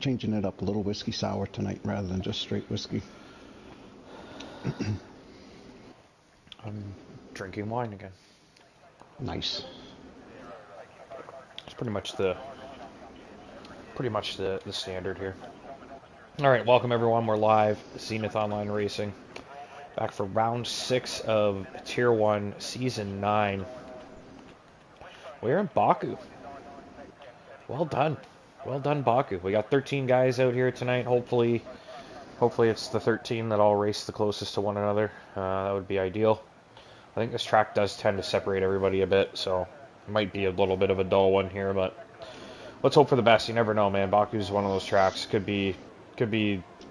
changing it up a little whiskey sour tonight rather than just straight whiskey. I'm drinking wine again. Nice. It's pretty much the standard here. All right, welcome everyone. We're live, Zenith Online Racing, back for round 6 of Tier 1, Season 9. We're in Baku. Well done. Well done, Baku. We got 13 guys out here tonight. Hopefully it's the 13 that all race the closest to one another. That would be ideal. I think this track does tend to separate everybody a bit, so it might be a little bit of a dull one here, but let's hope for the best. You never know, man. Baku's one of those tracks. Could be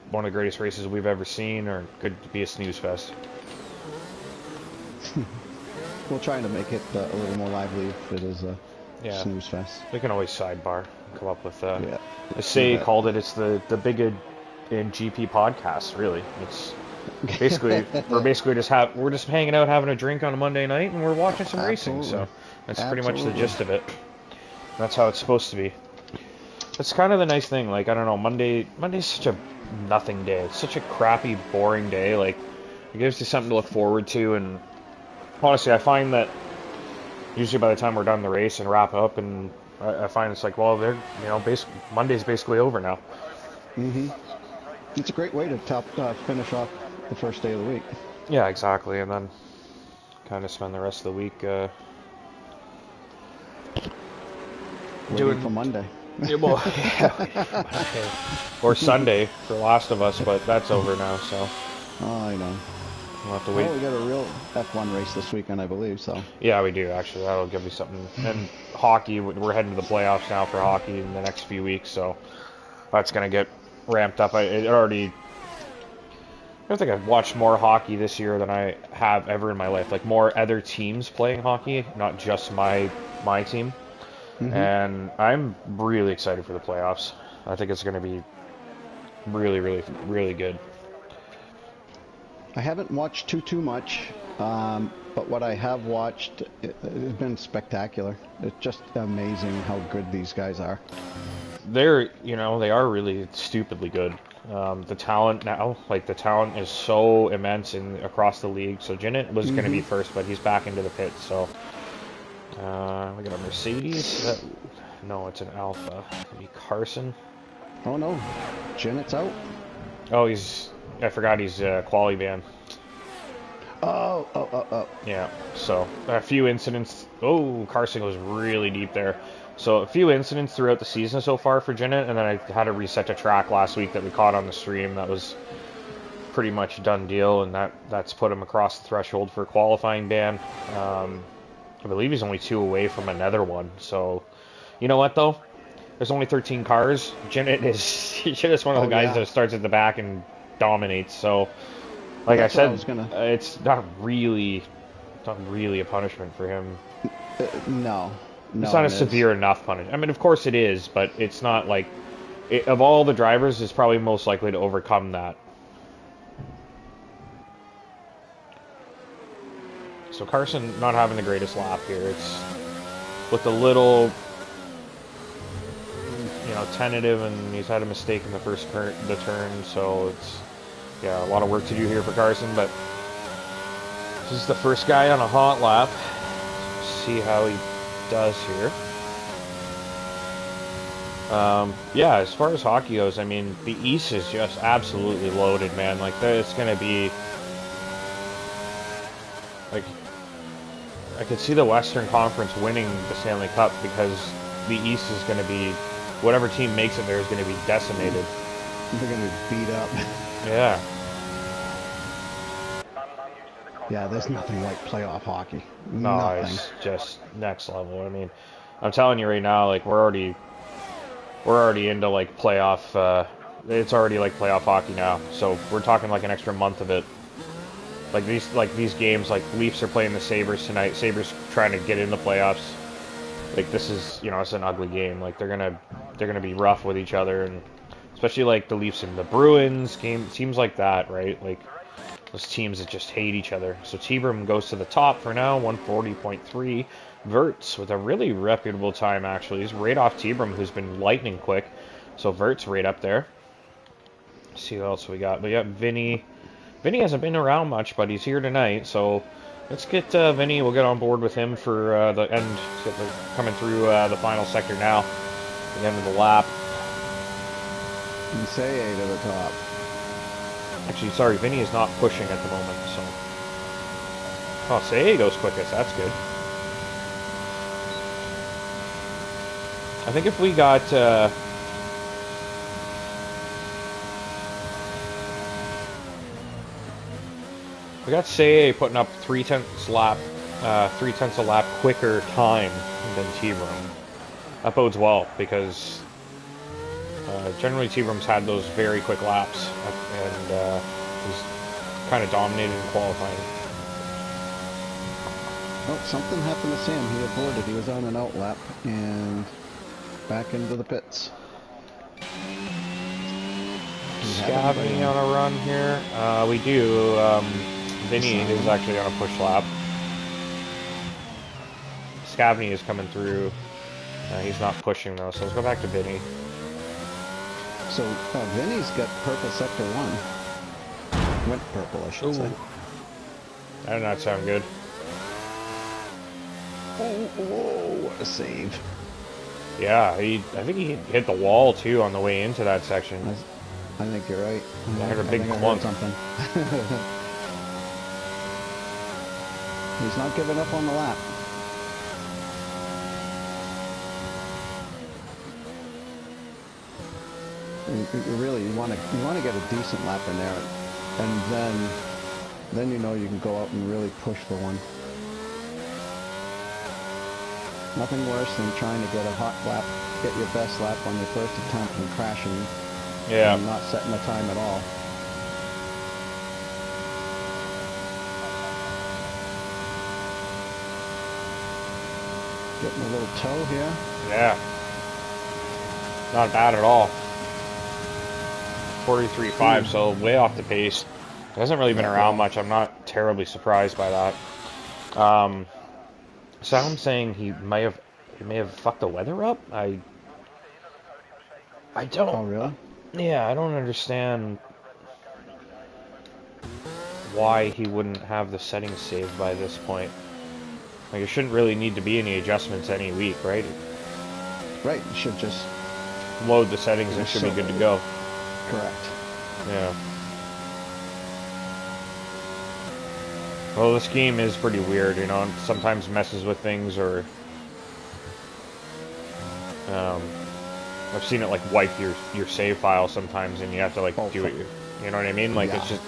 one of the greatest races we've ever seen, or could be a snooze fest. We're trying to make it a little more lively if it is a snooze fest. We can always sidebar and come up with I say called it. It's the Big in GP podcast. Really, it's basically we're just hanging out, having a drink on a Monday night, and we're watching some racing. So that's pretty much the gist of it. That's how it's supposed to be. That's kind of the nice thing. Like, I don't know, Monday's such a nothing day. It's such a crappy, boring day. Like, it gives you something to look forward to. And honestly, I find that usually by the time we're done the race and wrap up, and I find it's like, well, Monday's basically over now. Mm-hmm. It's a great way to finish off the first day of the week. Yeah, exactly. And then kind of spend the rest of the week waiting for Monday. Or Sunday for Last of Us, but that's over now, so. Oh, I know. We'll have to wait. Well, we got a real F1 race this weekend, I believe, so. Yeah, we do, actually. That'll give you something. And hockey, we're heading to the playoffs now for hockey in the next few weeks, so that's going to get ramped up. I don't think I've watched more hockey this year than I have ever in my life. Like, more other teams playing hockey, not just my team. Mm-hmm. And I'm really excited for the playoffs. I think it's going to be really, really, really good. I haven't watched too much, but what I have watched has been spectacular. It's just amazing how good these guys are. They are really stupidly good. The talent now, the talent is so immense across the league. So Jinnit was going to be first, but he's back into the pit, so. We got a Mercedes. No, it's an Alpha. Maybe Carson. Oh no, Jinnit's out. Oh, I forgot he's quali ban. Oh. Yeah. So a few incidents. Oh, Carson goes really deep there. So a few incidents throughout the season so far for Jinnit, and then I had to reset a track last week that we caught on the stream. That was pretty much a done deal, and that's put him across the threshold for a qualifying ban. I believe he's only 2 away from another one. So, you know what, though? There's only 13 cars. Jinnit is one of the guys that starts at the back and dominates. So, like I said, it's not really a punishment for him. No. It's not a severe enough punishment. I mean, of course it is, but it's not like... of all the drivers, it's probably most likely to overcome that. So Carson not having the greatest lap here. It's looked a little, tentative, and he's had a mistake in the turn. So it's a lot of work to do here for Carson. But this is the first guy on a hot lap. So see how he does here. As far as hockey goes, I mean, the East is just absolutely loaded, man. Like, it's going to be I could see the Western Conference winning the Stanley Cup, because the East is going to be, whatever team makes it there is going to be decimated. They're going to be beat up. Yeah. Yeah, there's nothing like playoff hockey. No, nothing. It's just next level. I mean, I'm telling you right now, like, we're already into playoff. It's already like playoff hockey now. So we're talking like an extra month of it. Like these games, like Leafs are playing the Sabres tonight. Sabres trying to get in the playoffs. Like, this is, it's an ugly game. Like, they're gonna be rough with each other, and especially like the Leafs and the Bruins game, teams like that, right? Like, those teams that just hate each other. So T-Brum goes to the top for now, 140.3. Verts with a really reputable time, actually. He's right off T-Brum, who's been lightning quick. So Vert's right up there. Let's see who else we got. We got Vinny. Vinny hasn't been around much, but he's here tonight. So let's get Vinny. We'll get on board with him for the end. Coming through the final sector now. The end of the lap. And say to the top. Actually, sorry, Vinny is not pushing at the moment. So, oh, Say goes quickest. That's good. I think if we got Say putting up 3/10 a lap quicker time than T-Room. That bodes well because generally T-Room's had those very quick laps and he's kind of dominated in qualifying. Oh, something happened to Sam. He avoided. He was on an out lap and back into the pits. Scavney on a run here. We do. Vinny is actually on a push lap. Scavney is coming through. He's not pushing though, so let's go back to Vinny. So Vinny's got purple sector 1. Went purple, I should say. That did not sound good. Oh, what a save. Yeah, I think he hit the wall too on the way into that section. I think you're right. I heard a big clunk. Something. He's not giving up on the lap. You want to get a decent lap in there, and then you know you can go out and really push for one. Nothing worse than trying to get a hot lap, get your best lap on your first attempt and crashing. Yeah. And not setting the time at all. Getting a little toe here. Yeah. Not bad at all. 43.5, so way off the pace. He hasn't really been around much. I'm not terribly surprised by that. Sound saying he may have fucked the weather up. I don't. Oh really? Yeah, I don't understand why he wouldn't have the settings saved by this point. Like, it shouldn't really need to be any adjustments any week, right? Right, you should just load the settings and it should be good to go. Correct. Yeah. Well, this game is pretty weird, you know, and sometimes messes with things, or I've seen it like wipe your save file sometimes, and you have to like do it. You know what I mean? Like it's just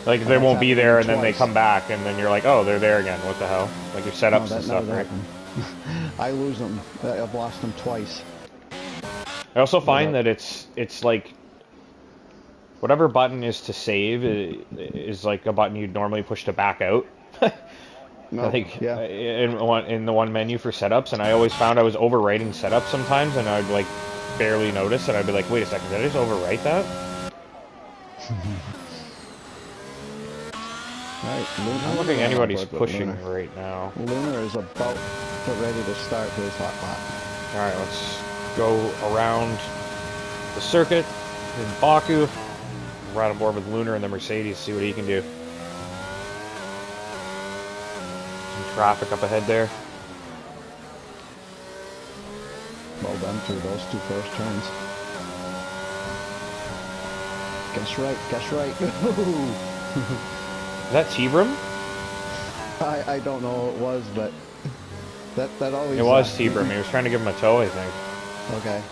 like they won't be there, and then they come back, and then you're like, oh, they're there again. What the hell? Like your setups and stuff, right? I lose them. I've lost them twice. I also find that it's like whatever button is to save is like a button you'd normally push to back out. No, I think in the one menu for setups, and I always found I was overwriting setups sometimes, and I'd like barely notice, and I'd be like, wait a second, did I just overwrite that? Right, I don't think anybody's pushing right now. Lunar is about ready to start his hot lap. Alright, let's go around the circuit in Baku, right on board with Lunar and the Mercedes, see what he can do. Some traffic up ahead there. Well done through those two first turns. Guess right. Is that T-Brim? I don't know what it was, but that always... It was T-Brim. He was trying to give him a tow, I think. Okay.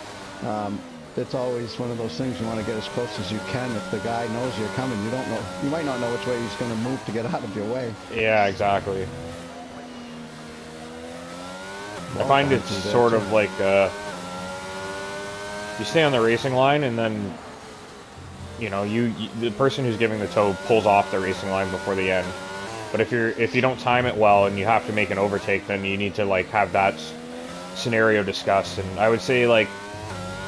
It's always one of those things you want to get as close as you can. If the guy knows you're coming, you don't know. You might not know which way he's going to move to get out of your way. Yeah, exactly. I find it's sort of like you stay on the racing line, and then you know the person who's giving the tow pulls off the racing line before the end. But if you don't time it well and you have to make an overtake, then you need to like have that scenario discussed. And I would say like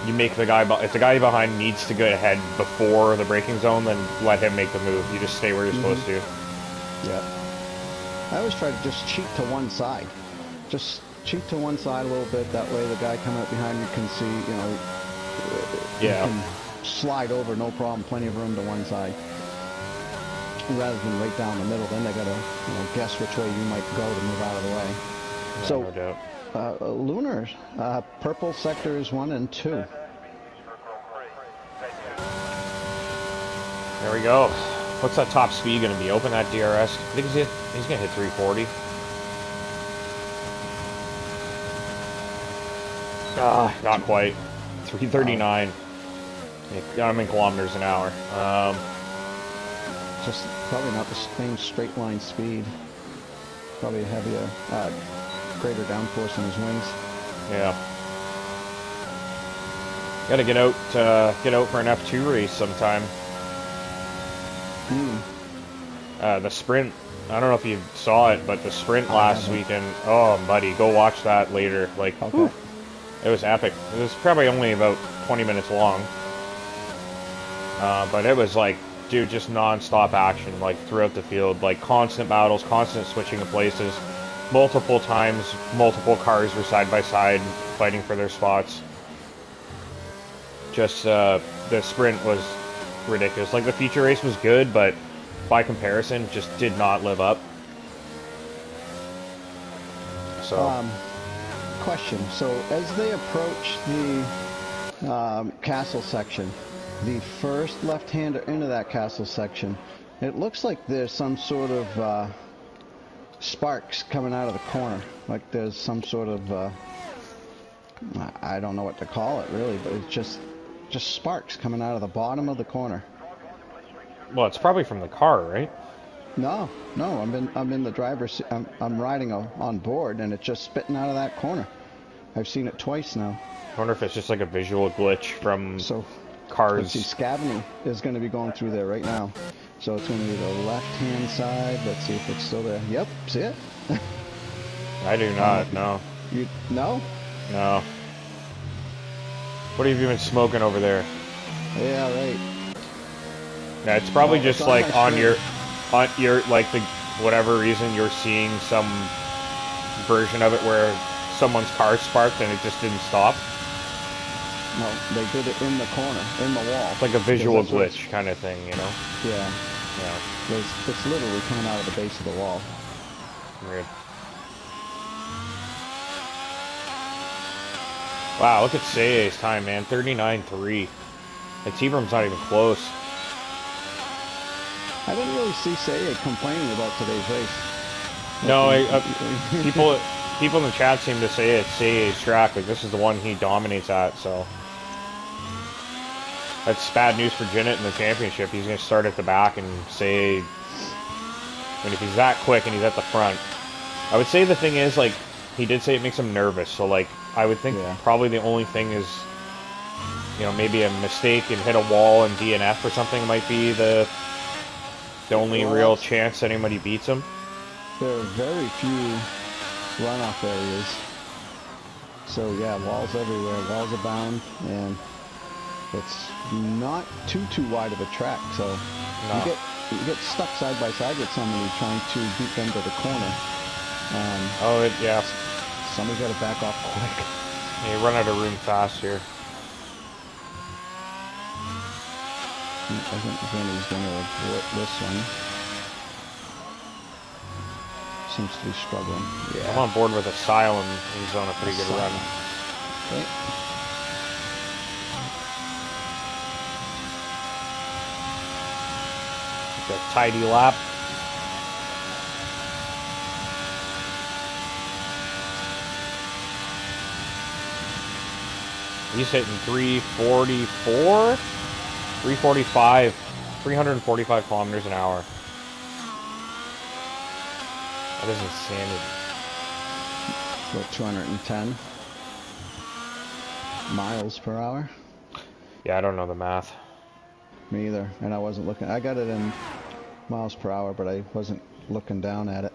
you make the guy if the guy behind needs to get ahead before the braking zone, then let him make the move. You just stay where you're supposed to. Yeah. I always try to just cheat to one side. Just cheat to one side a little bit. That way the guy coming up behind you can see, you know, Yeah. You can slide over, no problem, plenty of room to one side. Rather than right down the middle, then they gotta, guess which way you might go to move out of the way. Yeah, So, no doubt. Lunar, purple sectors 1 and 2. There we go. What's that top speed going to be? Open that DRS. I think he's going to hit 340. Not quite. 339. I'm in kilometers an hour. Just probably not the same straight line speed. Probably a heavier, greater downforce in his wings. Yeah. Got to get out for an F2 race sometime. The sprint. I don't know if you saw it, but the sprint last weekend. Oh, buddy, go watch that later. Like, okay. It was epic. It was probably only about 20 minutes long. But it was like, dude, just non-stop action, like throughout the field, like constant battles, constant switching of places, multiple times, multiple cars were side by side fighting for their spots. Just the sprint was ridiculous. Like the feature race was good, but by comparison, just did not live up. So, question. So as they approach the castle section, the first left-hander into that castle section, it looks like there's some sort of sparks coming out of the corner. Like there's some sort of, I don't know what to call it really, but it's just sparks coming out of the bottom of the corner. Well, it's probably from the car, right? No, I'm in the driver's seat. I'm riding on board, and it's just spitting out of that corner. I've seen it twice now. I wonder if it's just like a visual glitch from cars. Let's see, Scavany is going to be going through there right now. So it's going to be the left-hand side. Let's see if it's still there. Yep, see it? I do not, no. You no? No. What have you been smoking over there? Yeah, right. Yeah, it's probably just like on your like the whatever reason you're seeing some version of it where someone's car sparked and it just didn't stop. No, they did it in the corner, in the wall. It's like a visual glitch kind of thing, you know? Yeah. Yeah. It's literally coming out of the base of the wall. Weird. Wow, look at Seye's time, man. 39.3. Like, T-Brum's not even close. I didn't really see Seye complaining about today's race. No, people in the chat seem to say it's Seye's track. Like, this is the one he dominates at, so. That's bad news for Jinnit in the championship. He's going to start at the back and Seye... I mean, if he's that quick and he's at the front. I would say the thing is, like, he did say it makes him nervous, so, like, I would think probably the only thing is, you know, maybe a mistake and hit a wall and DNF or something might be the only real chance that anybody beats him. There are very few runoff areas. So, yeah, walls everywhere. Walls abound, and it's not too wide of a track, so you get stuck side by side with somebody trying to beat them to the corner. Yeah. Somebody's got to back off quick. Yeah, you run out of room fast here. I think Vinny's going to abort this one. Seems to be struggling. Yeah. I'm on board with Asylum. He's on a pretty good run. Okay. A tidy lap. He's hitting 344, 345, 345 kilometers an hour. That is insanity. About 210 miles per hour. Yeah, I don't know the math. Me either, and I wasn't looking. I got it in miles per hour, but I wasn't looking down at it.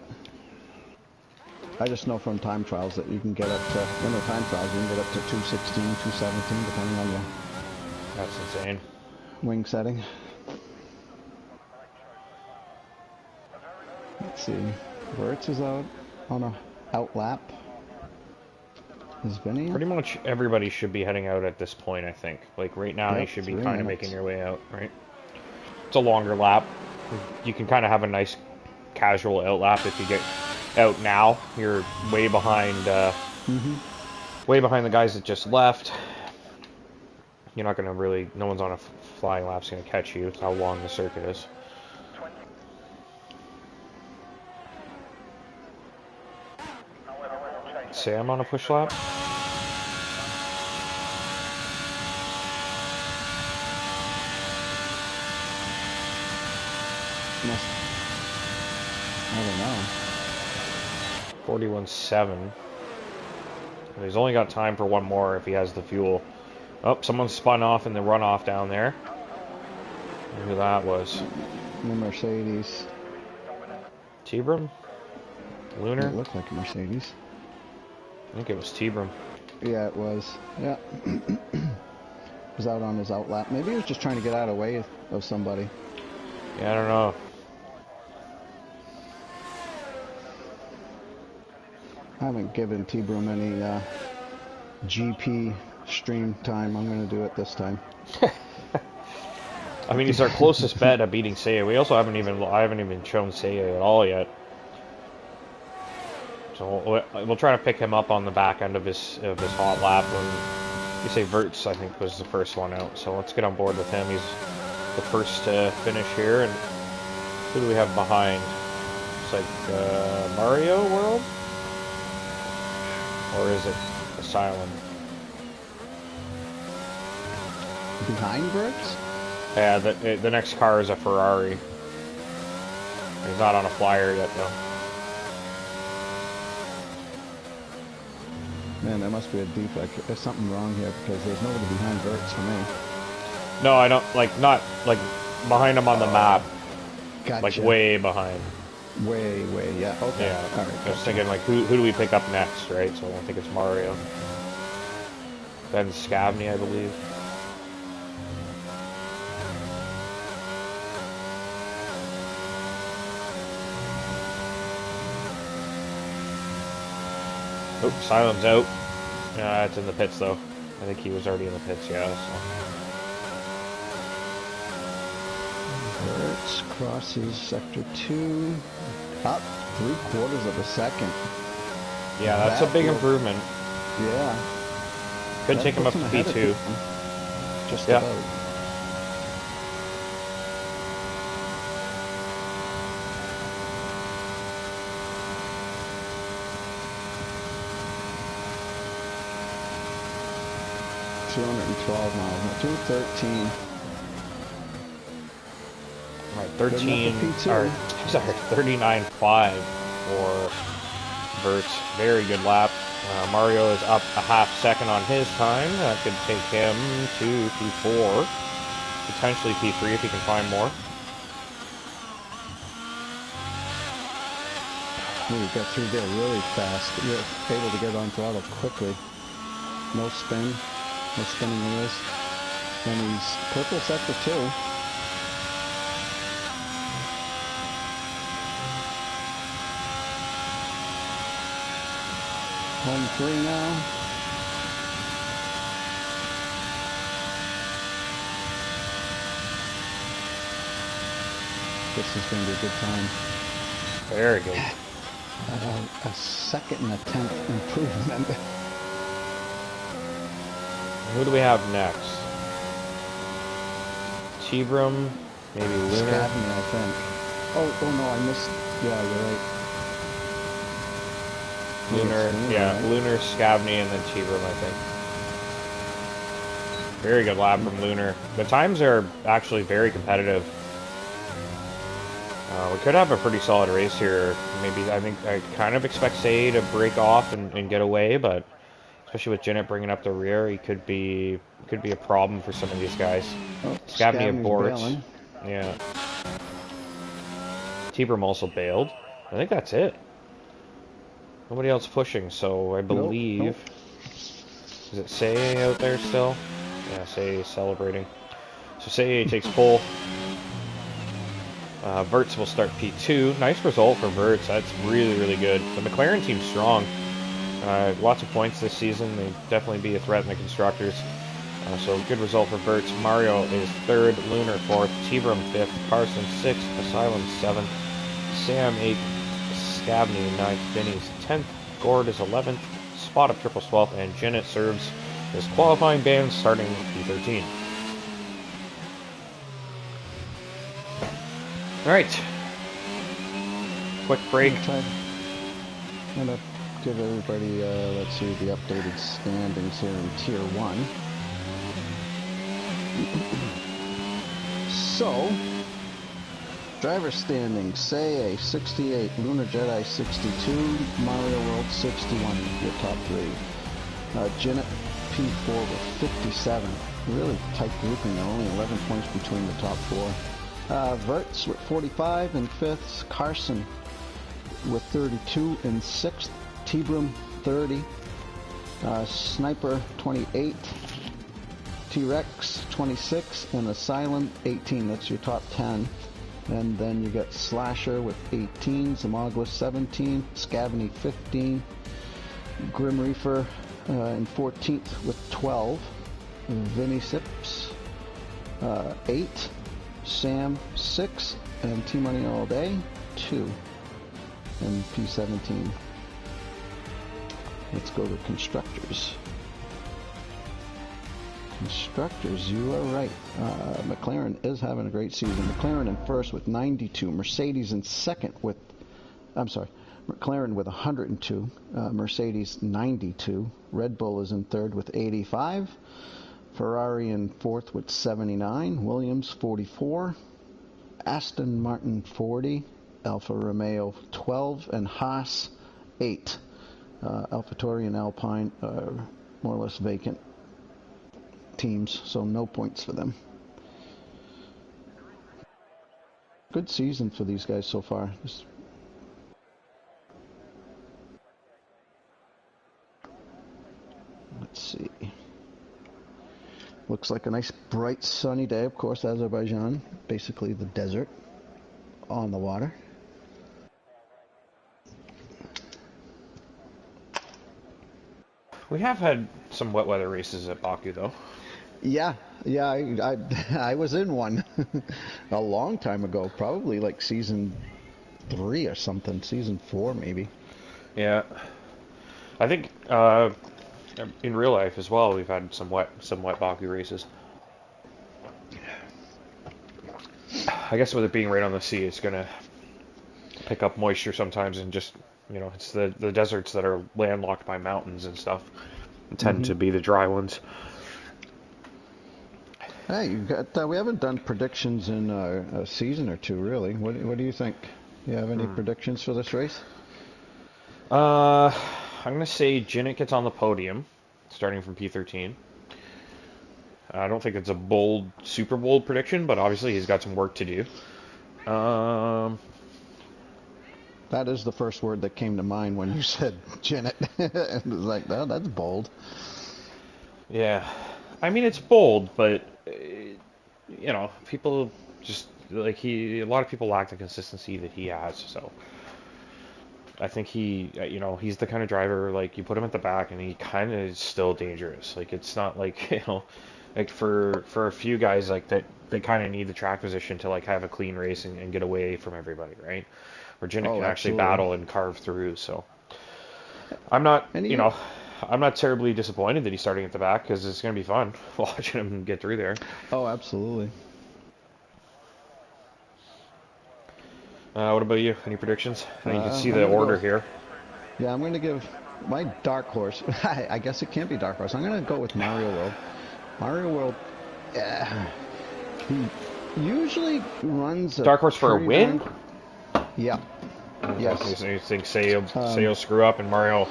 I just know from time trials that you can get up to, in the time trials, you can get up to 216, 217, depending on your... That's insane. Wing setting. Let's see. Wirtz is out on a out lap. Is Vinny? Pretty much everybody should be heading out at this point, I think. Like right now, Yep, you should be 3 kind of minutes. making your way out, right? It's a longer lap. You can kind of have a nice casual out lap if you get out now. You're way behind, way behind the guys that just left. You're not going to really, no one's on a flying lap's going to catch you. It's how long the circuit is. Sam on a push lap. I don't know. 41.7. He's only got time for one more if he has the fuel. Oh, someone spun off in the runoff down there. Who that was? The Mercedes. T-Brum? Lunar? It looked like a Mercedes. I think it was T-Brum. Yeah, it was. Yeah. Was out on his outlap. Maybe he was just trying to get out of the way of somebody. Yeah, I don't know. I haven't given T-Broom any GP stream time. I'm going to do it this time. I mean, he's our closest bet at beating Seiya. We also I haven't even shown Seiya at all yet. So we'll try to pick him up on the back end of his hot lap when you say Verts, I think, was the first one out. So let's get on board with him. He's the first to finish here. And who do we have behind? It's like Mario World? Or is it Asylum? Behind Verts? Yeah, the next car is a Ferrari. He's not on a flyer yet, though. Man, there must be a defect. There's something wrong here because there's nobody behind Verts for me. No, I don't, not behind him on the map. Gotcha. Like way behind. Way, yeah. Okay. Yeah. All right. I was thinking, who do we pick up next, right? So I don't think it's Mario. Then Scavney, I believe. Oh, Silent's out. It's in the pits, though. I think he was already in the pits, yeah. So. Verts crosses sector 2. Up 3/4 of a second. Yeah, that's a big improvement. Yeah. Could take him up to P2. Just yeah. about. $212 miles. 213. All right, 13. Or, sorry, 39.5 for Verts. Very good lap. Mario is up a half second on his time. That could take him to P4, potentially P3 if he can find more. Ooh, he got through there really fast. You're able to get on throttle quickly. No spin. No spinning wheels. And he's purple sector 2. Home 3 now. This is going to be a good time. Very good. A second and a tenth improvement. Who do we have next? T-Brum, maybe Lunar. Scavney, I think. Oh no, I missed. Yeah, you're right. Lunar, yeah, right? Lunar, Scavney, and then T-Brum, I think. Very good lap from Lunar. The times are actually very competitive. We could have a pretty solid race here. Maybe I kind of expect Say to break off and get away, but especially with Jinnit bringing up the rear, he could be a problem for some of these guys. Oh, Scavney aborts. bailing. Yeah. T-Brum also bailed. I think that's it. Nobody else pushing, so I believe... Nope. Is it Say out there still? Yeah, Say is celebrating. So Say takes pole. Verts will start P2. Nice result for Verts. That's really, really good. The McLaren team's strong. Lots of points this season. They definitely be a threat in the constructors. So good result for Bertz. Mario is 3rd, Lunar 4th, T-Brum 5th, Carson 6th, Asylum 7th, Sam 8th, Scabney 9th, Vinny's 10th, Gord is 11th, Spot of Triples 12th, and Janet serves as qualifying band starting P13. Alright. Quick break. I'm gonna give everybody, let's see, the updated standings here in Tier 1. So, driver standings, Say 68, Lunar Jedi 62, Mario World 61, your top 3. Janet P4 with 57, really tight grouping, there are only 11 points between the top 4. Vertz with 45 in 5th, Carson with 32 in 6th, T-Brum 30, Sniper 28, T-Rex 26, and Asylum 18. That's your top 10. And then you got Slasher with 18, Zamoglis 17, Scavany 15, Grim Reaper in 14th with 12, Vinny Sips 8, Sam 6, and T-Money All Day 2, and P17. Let's go to Constructors. Constructors, you are right. McLaren is having a great season. McLaren in 1st with 92. Mercedes in 2nd with, McLaren with 102. Mercedes 92. Red Bull is in 3rd with 85. Ferrari in 4th with 79. Williams 44. Aston Martin 40. Alfa Romeo 12. And Haas 8. AlphaTauri and Alpine are more or less vacant teams, so no points for them. Good season for these guys so far. Let's see. Looks like a nice bright sunny day. Of course, Azerbaijan, basically the desert on the water. We have had some wet weather races at Baku, though. Yeah, I was in one a long time ago, probably like season 3 or something, season 4 maybe. Yeah, I think in real life as well, we've had some wet Baku races. I guess with it being right on the sea, it's gonna pick up moisture sometimes, and just, you know, it's the deserts that are landlocked by mountains and stuff tend to be the dry ones. Hey, you got, we haven't done predictions in a season or two, really. What do you think? You have any predictions for this race? I'm going to say Jinnick gets on the podium, starting from P13. I don't think it's a super bold prediction, but obviously he's got some work to do. That is the first word that came to mind when you said Janet. It was like, oh, that's bold. Yeah. I mean, it's bold, but, you know, people just, like, a lot of people lack the consistency that he has, so I think he, you know, he's the kind of driver, like, you put him at the back and he kind of is still dangerous. Like, it's not like, you know, like, for a few guys, like, that they kind of need the track position to, like, have a clean race and get away from everybody, right? Where Jinnick can actually battle and carve through, so I'm not, you know, I'm not terribly disappointed that he's starting at the back, because it's going to be fun watching him get through there. Oh, absolutely. What about you? Any predictions? I think you can see the order here. Yeah, I'm going to give my dark horse. I guess it can't be dark horse. I'm going to go with Mario World. Mario World, he usually runs a dark horse for a win? Yeah. Yes. You think Say screw up and Mario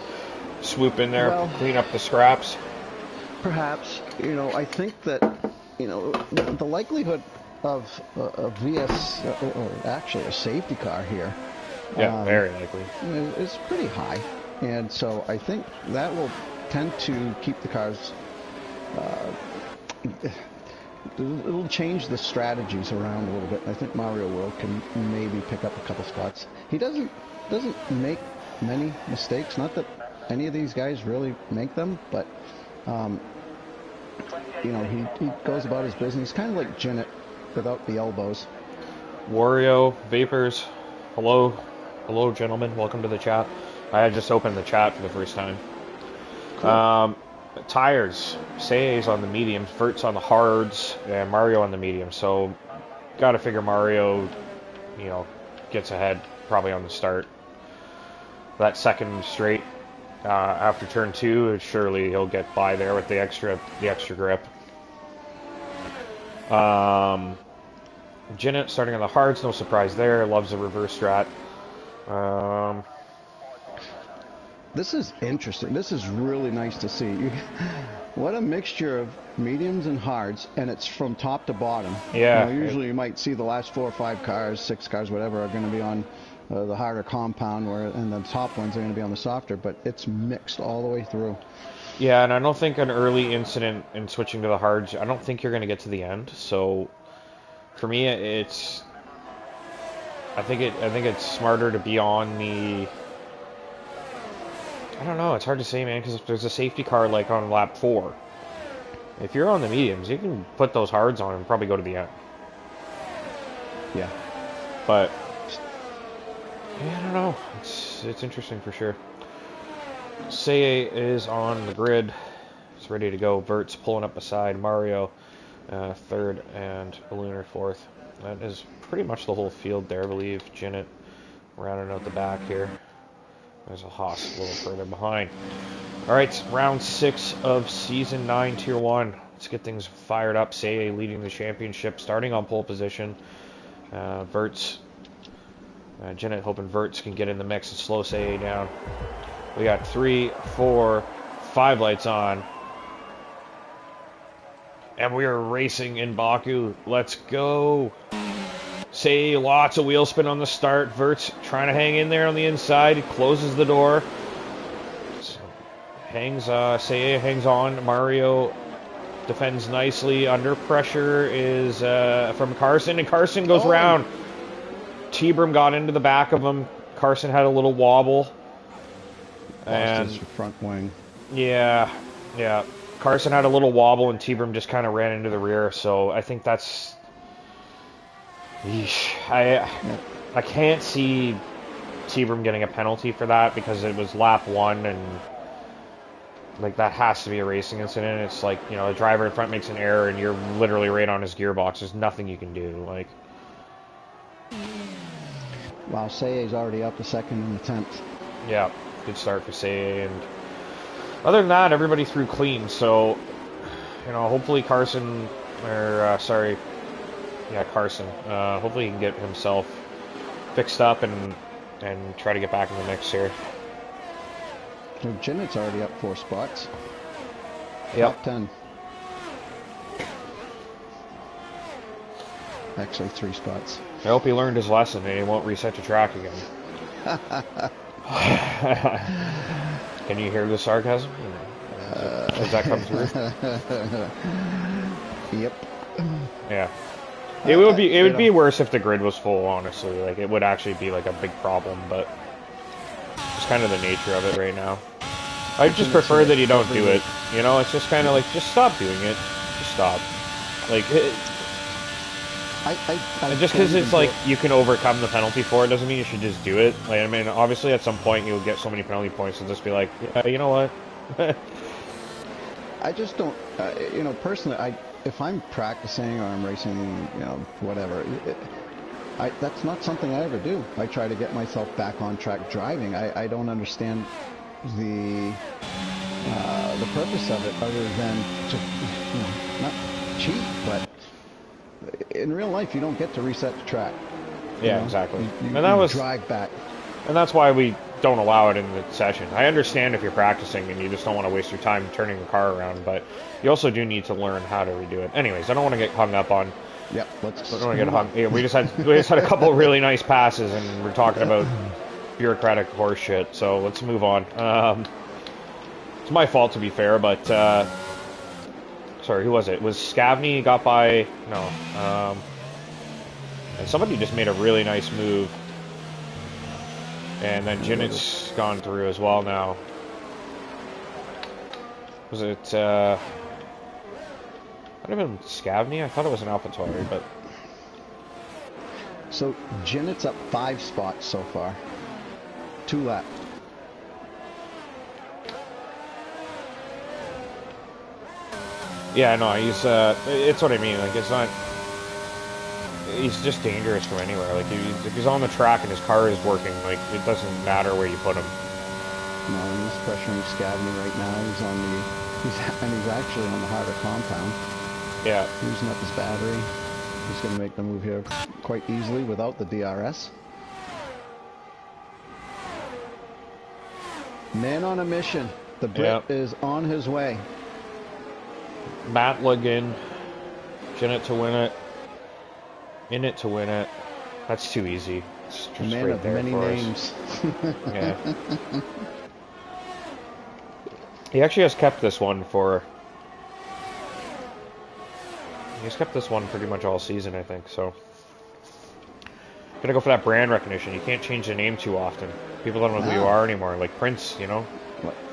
swoop in there, clean up the scraps? Perhaps. You know, I think that, you know, the likelihood of a VS, or actually a safety car here, very likely, is pretty high. And so I think that will tend to keep the cars, it'll change the strategies around a little bit. I think Mario World can maybe pick up a couple spots. He doesn't make many mistakes. Not that any of these guys really make them, but you know, he goes about his business kind of like Jinnit without the elbows. Wario, Vapors, hello, gentlemen, welcome to the chat. I had just opened the chat for the first time. Cool. Tires, Sei's on the mediums, Vert's on the hards, and Mario on the mediums. So, got to figure Mario, you know, gets ahead probably on the start. That second straight after turn 2, surely he'll get by there with the extra grip. Jinnit starting on the hards, no surprise there. Loves the reverse strat. This is interesting. This is really nice to see. What a mixture of mediums and hards, and it's from top to bottom. Yeah. You know, usually you might see the last 4 or 5 cars, 6 cars, whatever, are going to be on the harder compound, and the top ones are going to be on the softer, but it's mixed all the way through. Yeah, and I don't think an early incident in switching to the hards, I don't think you're going to get to the end. So for me, I think it's smarter to be on the, I don't know, it's hard to say, man, because if there's a safety car like on lap 4, if you're on the mediums, you can put those hards on and probably go to the end. Yeah. But yeah, I don't know. It's interesting for sure. Sei is on the grid. It's ready to go. Vert's pulling up beside Mario, third, and Lunar fourth. That is pretty much the whole field there, I believe. Jinnit rounding out the back here. There's a Haas a little further behind. All right, round 6 of Season 9, Tier 1. Let's get things fired up. Sei leading the championship, starting on pole position. Vert's Jinnit hoping Vert's can get in the mix and slow Sei down. We got 3, 4, 5 lights on. And we are racing in Baku. Let's go. Sei, lots of wheel spin on the start. Vert's trying to hang in there on the inside. He closes the door. So, Sei hangs on. Mario defends nicely. Under pressure is from Carson. And Carson goes round. T-Brim got into the back of him. Carson had a little wobble. Lost his front wing. Yeah. Carson had a little wobble, and T-Brim just kind of ran into the rear. So I think that's. Yeesh. I can't see T-Brim getting a penalty for that because it was lap 1, and like that has to be a racing incident. It's like, you know, the driver in front makes an error, and you're literally right on his gearbox. There's nothing you can do. Like. Wow, Sei's already up to second in the 10th. Yeah, good start for Sei, and other than that, everybody threw clean. So, you know, hopefully Carson, Carson. Hopefully he can get himself fixed up and try to get back in the mix here. So Jinnit's already up 4 spots. Yep. Top 10. Actually, 3 spots. I hope he learned his lesson and he won't reset the track again. Can you hear the sarcasm? Does that come through? Yep. Yeah. It would be worse if the grid was full, honestly. Like, it would actually be like a big problem, but it's kind of the nature of it right now. I just prefer that you don't do it. You know, it's just kind of like, just stop doing it. Just stop. Like, just because it's like you can overcome the penalty for it doesn't mean you should just do it. Like, I mean, obviously at some point you'll get so many penalty points and just be like, yeah, you know what? I just don't, you know, personally, if I'm practicing or I'm racing, you know, whatever, that's not something I ever do. I try to get myself back on track driving. I don't understand the purpose of it other than to, you know, not cheat, but in real life, you don't get to reset the track. Yeah, exactly. You drive back. And that's why we don't allow it in the session. I understand if you're practicing and you just don't want to waste your time turning the car around, but you also do need to learn how to redo it. Anyways, I don't want to get hung up on. Yep, I don't want to get hung. Yeah, we just had a couple of really nice passes, and we're talking about bureaucratic horse shit. So let's move on. It's my fault, to be fair, but. Sorry, who was it? Was Scavney got by? No. And somebody just made a really nice move. And then Jinnit's gone through as well now. Was it, might have been Scavney? I thought it was an AlphaTauri, but... So, Jinnet's up 5 spots so far. 2 left. Yeah, no, he's, it's what I mean, like, it's not... He's just dangerous from anywhere. Like, if he's on the track and his car is working, like, it doesn't matter where you put him. No, he's pressuring Scavney right now. He's on the... and he's actually on the harder compound. Yeah. Using up his battery. He's going to make the move here quite easily without the DRS. Man on a mission. The Brit is on his way. Matt Ligon, in it to win it. In it to win it. That's too easy. It's just man right of there many for names. Yeah. He actually has kept this one for... He's kept this one pretty much all season, I think, so... Gotta go for that brand recognition. You can't change the name too often. People don't know who you are anymore. Like Prince, you know?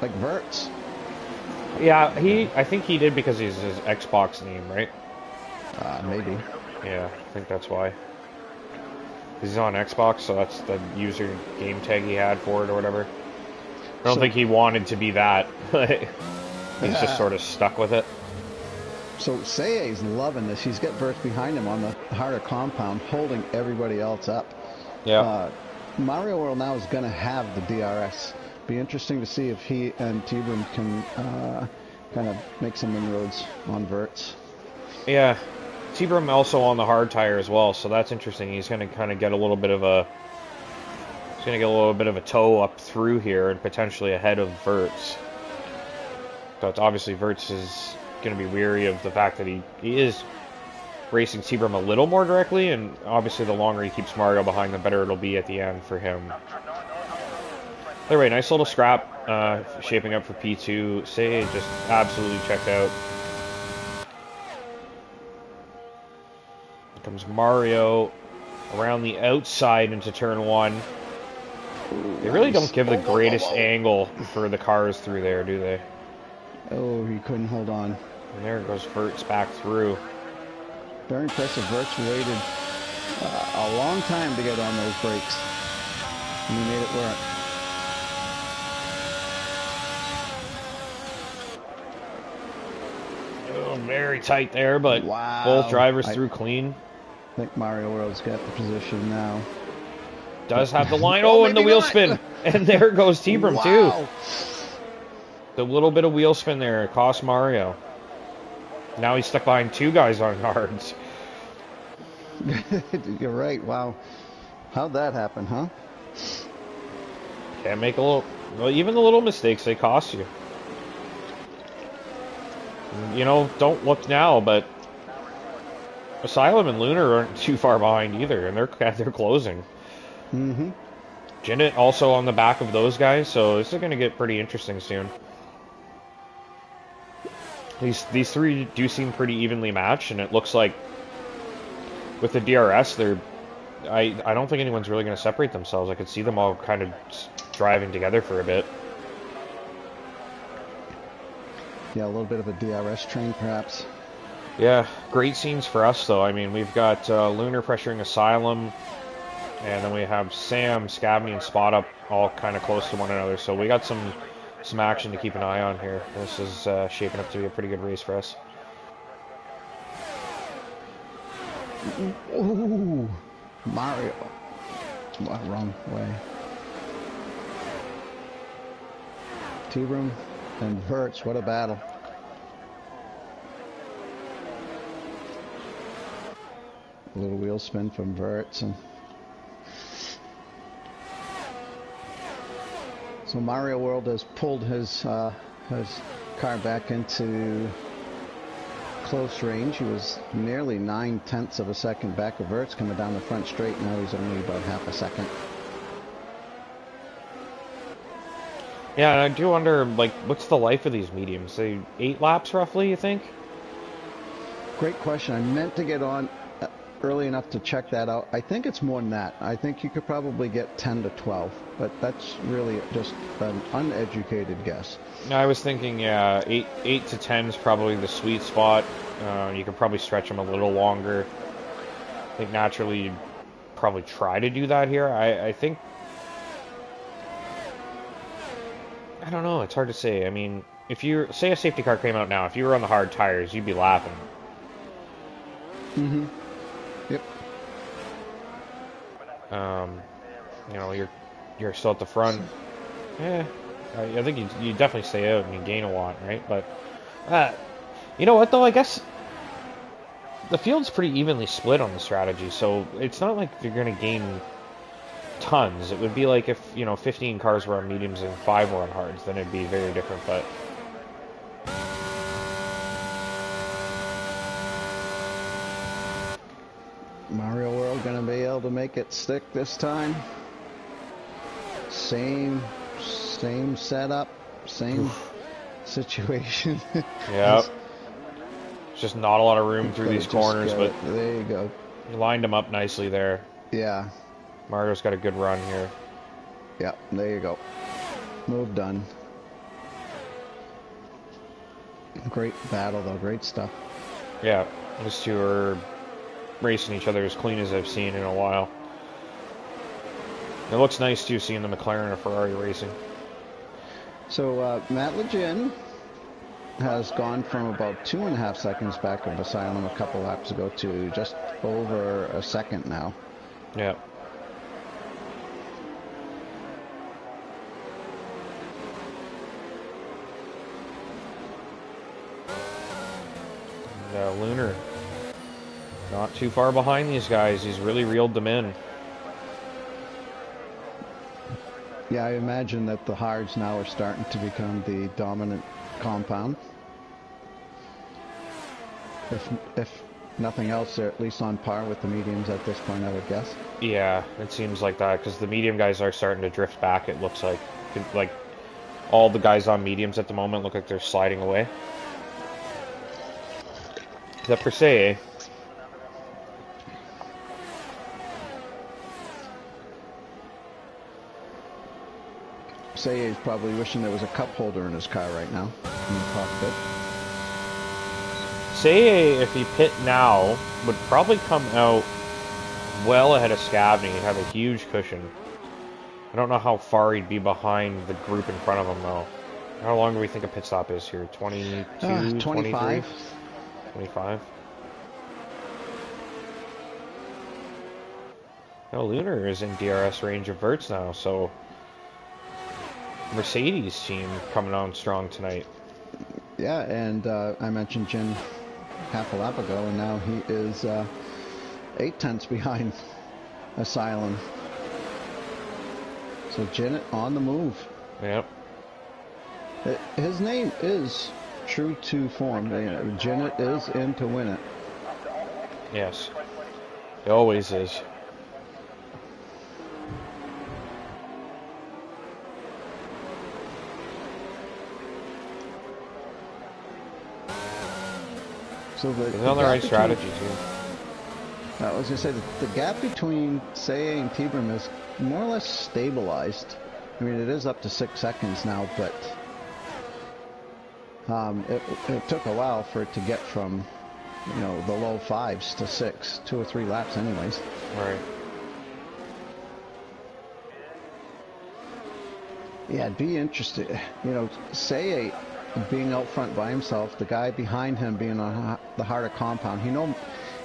Like Verts. Yeah, I think he did because he's his Xbox name, right? Maybe. Yeah, I think that's why. He's on Xbox, so that's the user game tag he had for it or whatever. I don't think he wanted to be that. He's just sort of stuck with it. So Sei's loving this. He's got Verts behind him on the harder compound, holding everybody else up. Yeah. Mario World now is going to have the DRS. Be interesting to see if he and T-Boom can kind of make some inroads on Verts. Yeah. T-Boom also on the hard tire as well, so that's interesting. He's going to kind of get a little bit of a... He's going to get a little bit of a toe up through here and potentially ahead of Verts. But obviously Verts is going to be weary of the fact that he is racing T-Boom a little more directly, and obviously the longer he keeps Mario behind, the better it'll be at the end for him. Anyway, nice little scrap shaping up for P2. Sei just absolutely checked out. Here comes Mario around the outside into turn 1. They really don't give the greatest angle for the cars through there, do they? Oh, he couldn't hold on. And there goes Verts back through. Very impressive. Verts waited a long time to get on those brakes. And he made it work. Oh, very tight there, but wow. Both drivers through clean. I think Mario World's got the position now. Does have the line. Oh, and the wheel spin. And there goes T-Boom, too. The little bit of wheel spin there cost Mario. Now he's stuck behind 2 guys on hards. You're right. Wow. How'd that happen, huh? Can't make a little... Well, even the little mistakes, they cost you. You know, don't look now, but... Asylum and Lunar aren't too far behind either, and they're closing. Mm-hmm. Jinnet also on the back of those guys, so this is going to get pretty interesting soon. These 3 do seem pretty evenly matched, and it looks like with the DRS, I don't think anyone's really going to separate themselves. I could see them all kind of driving together for a bit. Yeah, a little bit of a DRS train, perhaps. Yeah, great scenes for us, though. I mean, we've got Lunar pressuring Asylum, and then we have Sam, Scavney, and Spot Up all kind of close to one another. So we got some action to keep an eye on here. This is shaping up to be a pretty good race for us. Ooh, Mario. Wrong way. T-Boom and Verts, what a battle. A little wheel spin from Verts. And so Mario World has pulled his car back into close range. He was nearly 9/10 of a second back of Verts coming down the front straight. Now he's only about half a second. Yeah, and I do wonder, like, what's the life of these mediums? Say 8 laps roughly, you think? Great question. I meant to get on early enough to check that out. I think it's more than that. I think you could probably get 10 to 12, but that's really just an uneducated guess. I was thinking, yeah, 8 to 10 is probably the sweet spot. You could probably stretch them a little longer. I think naturally you'd probably try to do that here. I think, I don't know, it's hard to say. I mean, if you say a safety car came out now, if you were on the hard tires, you'd be laughing. Mm-hmm. Yep. You know, you're still at the front. Yeah, I think you definitely stay out and you gain a lot, right? But you know what though? I guess the field's pretty evenly split on the strategy, so it's not like you're going to gain tons. It would be like if, you know, 15 cars were on mediums and 5 were on hards, then it'd be very different. But Mario World going to be able to make it stick this time. Same setup, same situation. yeah, just not a lot of room through these corners, but there you go. You lined them up nicely there. Yeah. Mario's got a good run here. Yeah, there you go. Move done. Great battle though, great stuff. Yeah, these two are racing each other as clean as I've seen in a while. It looks nice too, seeing the McLaren and Ferrari racing. So Matt Legin has gone from about 2.5 seconds back of Asylum a couple laps ago to just over a second now. Yeah. And, Lunar, not too far behind these guys. He's really reeled them in. Yeah, I imagine that the hards now are starting to become the dominant compound. If nothing else, they're at least on par with the mediums at this point, I would guess. Yeah, it seems like that, because the medium guys are starting to drift back, it looks like. Like, all the guys on mediums at the moment look like they're sliding away. Except for Say. Say he's probably wishing there was a cup holder in his car right now in the cockpit. Say if he pit now, would probably come out well ahead of Scavney and have a huge cushion. I don't know how far he'd be behind the group in front of him though. How long do we think a pit stop is here? 22, 25. 23? 25? No, Lunar is in DRS range of Verts now, so Mercedes team coming on strong tonight. Yeah, and I mentioned Jin half a lap ago, and now he is 8 tenths behind Asylum. So Jin on the move. Yep. His name is true to form. Jin is in to win it. Yes. It always is. So He's on the right strategy too. I was going to say the gap between Say and Tibram is more or less stabilized. I mean, it is up to 6 seconds now, but it took a while for it to get from, you know, the low 5s to 6, 2 or 3 laps anyways. Right. Yeah, I'd be interested. You know, Say being out front by himself, the guy behind him being on the harder compound,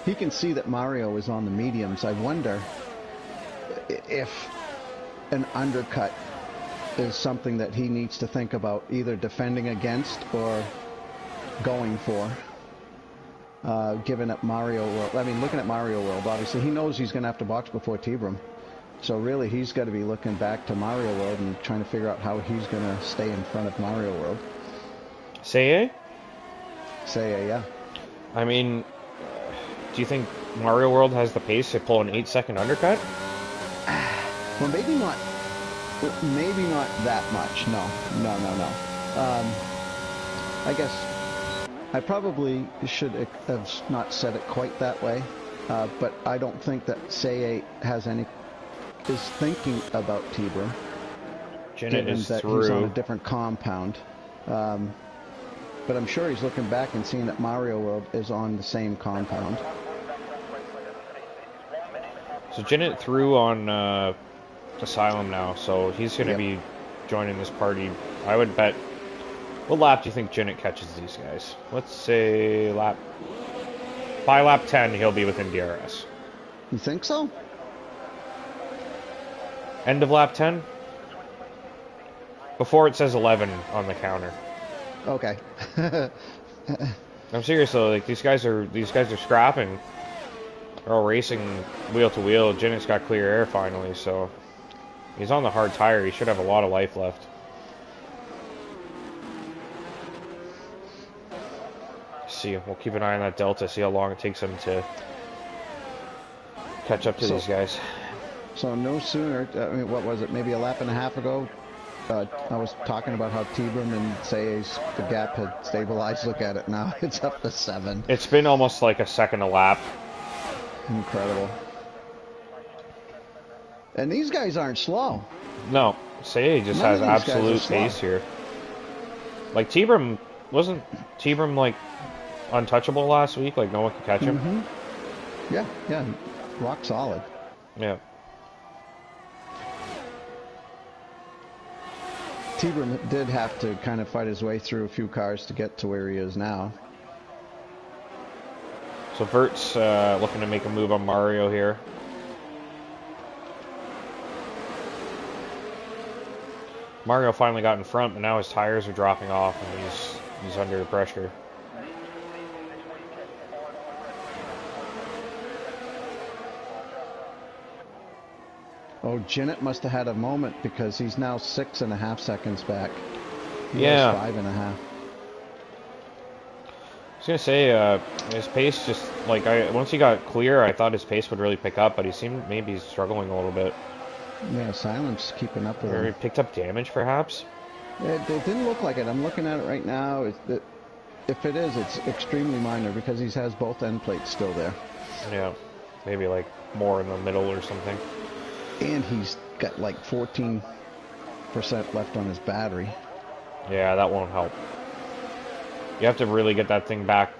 he can see that Mario is on the mediums. I wonder if an undercut is something that he needs to think about either defending against or going for. Given at Mario World, I mean, looking at Mario World, obviously he knows he's going to have to box before Tibram. So really he's got to be looking back to Mario World and trying to figure out how he's going to stay in front of Mario World. Say yeah. I mean, do you think Mario World has the pace to pull an 8-second undercut? Well, maybe not that much. No. I guess I probably should have not said it quite that way. but I don't think that Say is thinking about Tibram, Jinnit is that through. He's on a different compound. But I'm sure he's looking back and seeing that Mario World is on the same compound. So Jinnit through on Asylum now, so he's going to be joining this party. I would bet. What lap do you think Jinnit catches these guys? Let's say by lap 10, he'll be within DRS. You think so? End of lap 10? Before it says 11 on the counter. Okay. I'm serious though. Like these guys are scrapping. They're all racing wheel to wheel. Jinnit's got clear air finally, so he's on the hard tire. He should have a lot of life left. See, we'll keep an eye on that delta. See how long it takes him to catch up to these guys. So no sooner. I mean, what was it? Maybe a lap and a half ago. I was talking about how Tibram and Say's the gap had stabilized. Look at it now; it's up to 7. It's been almost like a second a lap. Incredible. And these guys aren't slow. No, Say just has absolute pace here. Like wasn't Tibram like untouchable last week? Like no one could catch him. Mm-hmm. Yeah, rock solid. Yeah. Tibram did have to kind of fight his way through a few cars to get to where he is now. So Vert's looking to make a move on Mario here. Mario finally got in front, but now his tires are dropping off and he's under pressure. Oh, Jinnit must have had a moment because he's now 6.5 seconds back. He yeah. was 5.5. I was gonna say his pace just like once he got clear, I thought his pace would really pick up, but he seemed maybe he's struggling a little bit. Yeah, Silence keeping up with him. Or he picked up damage, perhaps. It didn't look like it. I'm looking at it right now. If it is, it's extremely minor because he has both end plates still there. Yeah, maybe like more in the middle or something. And he's got like 14% left on his battery. Yeah, that won't help. You have to really get that thing back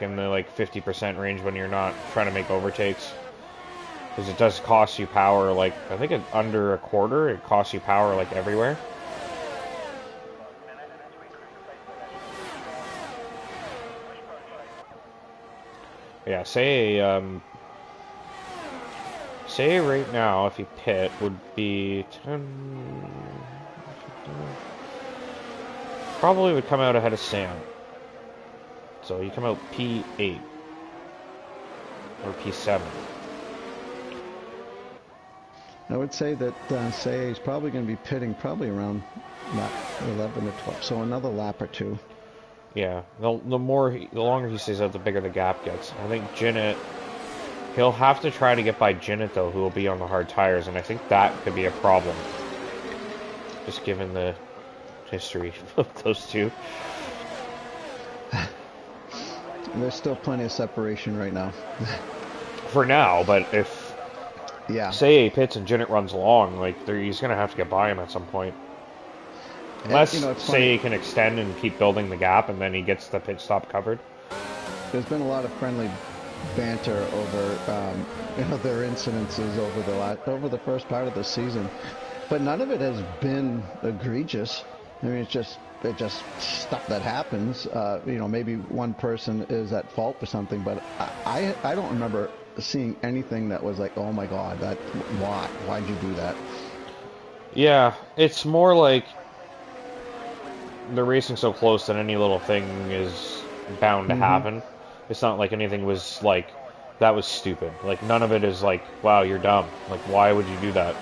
in the like 50% range when you're not trying to make overtakes. Because it does cost you power, like, I think under a quarter, it costs you power like everywhere. Yeah, say right now, if you pit, would be 10... Probably would come out ahead of Sam. So you come out P8. Or P7. I would say that Say is probably going to be pitting probably around lap 11 to 12. So another lap or two. Yeah, the longer he stays out, the bigger the gap gets. I think Jinnit, he'll have to try to get by Jinnit though, who will be on the hard tires, and I think that could be a problem. Just given the history of those two. There's still plenty of separation right now. For now, but if Say pits and Jinnit runs along, like he's gonna have to get by him at some point. Unless Say can extend and keep building the gap, and then he gets the pit stop covered. There's been a lot of friendly banter over their incidences over the first part of the season, but none of it has been egregious. I mean, it's just stuff that happens. Maybe one person is at fault for something, but I don't remember seeing anything that was like, oh my god, why'd you do that? Yeah, it's more like they're racing so close that any little thing is bound to happen. It's not like anything was like, that was stupid. Like, none of it is like, wow, you're dumb. Like, why would you do that?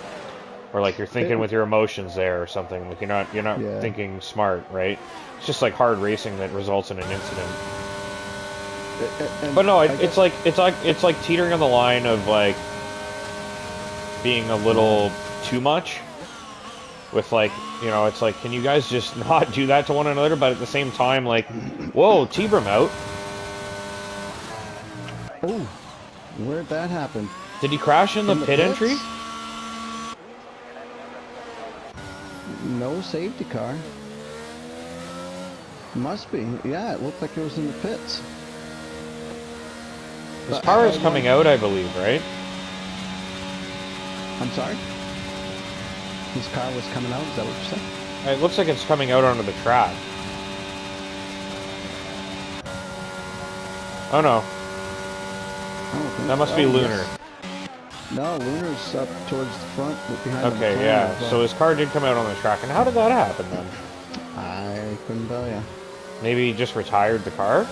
Or like, you're thinking with your emotions there or something. Like, you're not thinking smart, right? It's just like hard racing that results in an incident. But no, it's like teetering on the line of like being a little too much. With like, it's like, can you guys just not do that to one another? But at the same time, like, whoa, Tibram out. Oh, Where'd that happen? Did he crash in the pit pits? entry? No safety car. Must be. Yeah, it looked like it was in the pits. His car is coming out, I believe, right? I'm sorry? His car was coming out? Is that what you said? It looks like it's coming out onto the track. Oh no. That must be Lunar. Yes. No, Lunar's up towards the front, behind the Okay, yeah. So his car did come out on the track. And how did that happen then? I couldn't tell you. Maybe he just retired the car?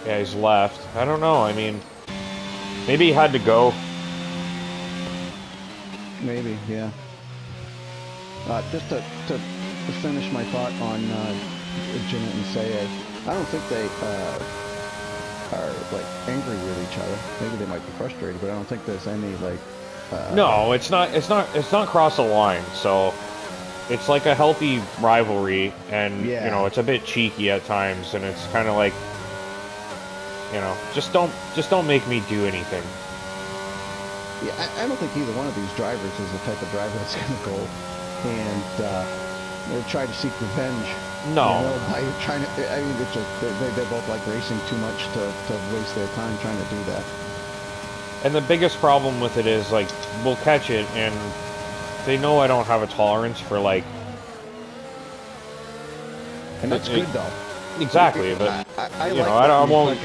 Yeah, he's left. I don't know. I mean, maybe he had to go. Maybe, yeah. Just to finish my thought on Janet and Sayed, I don't think they are like angry with each other. Maybe they might be frustrated, but I don't think there's any like. No, it's not cross the line. So it's like a healthy rivalry, and Yeah. you know, it's a bit cheeky at times, and it's kind of like, you know, just don't make me do anything. Yeah, I don't think either one of these drivers is the type of driver that's going to go and try to seek revenge. No. You know, by trying to, I mean, it's just, they're both like racing too much to waste their time trying to do that. And the biggest problem with it is, like, we'll catch it, and they know I don't have a tolerance for, like... And that's good, though. Exactly, but, I you like know, that I won't...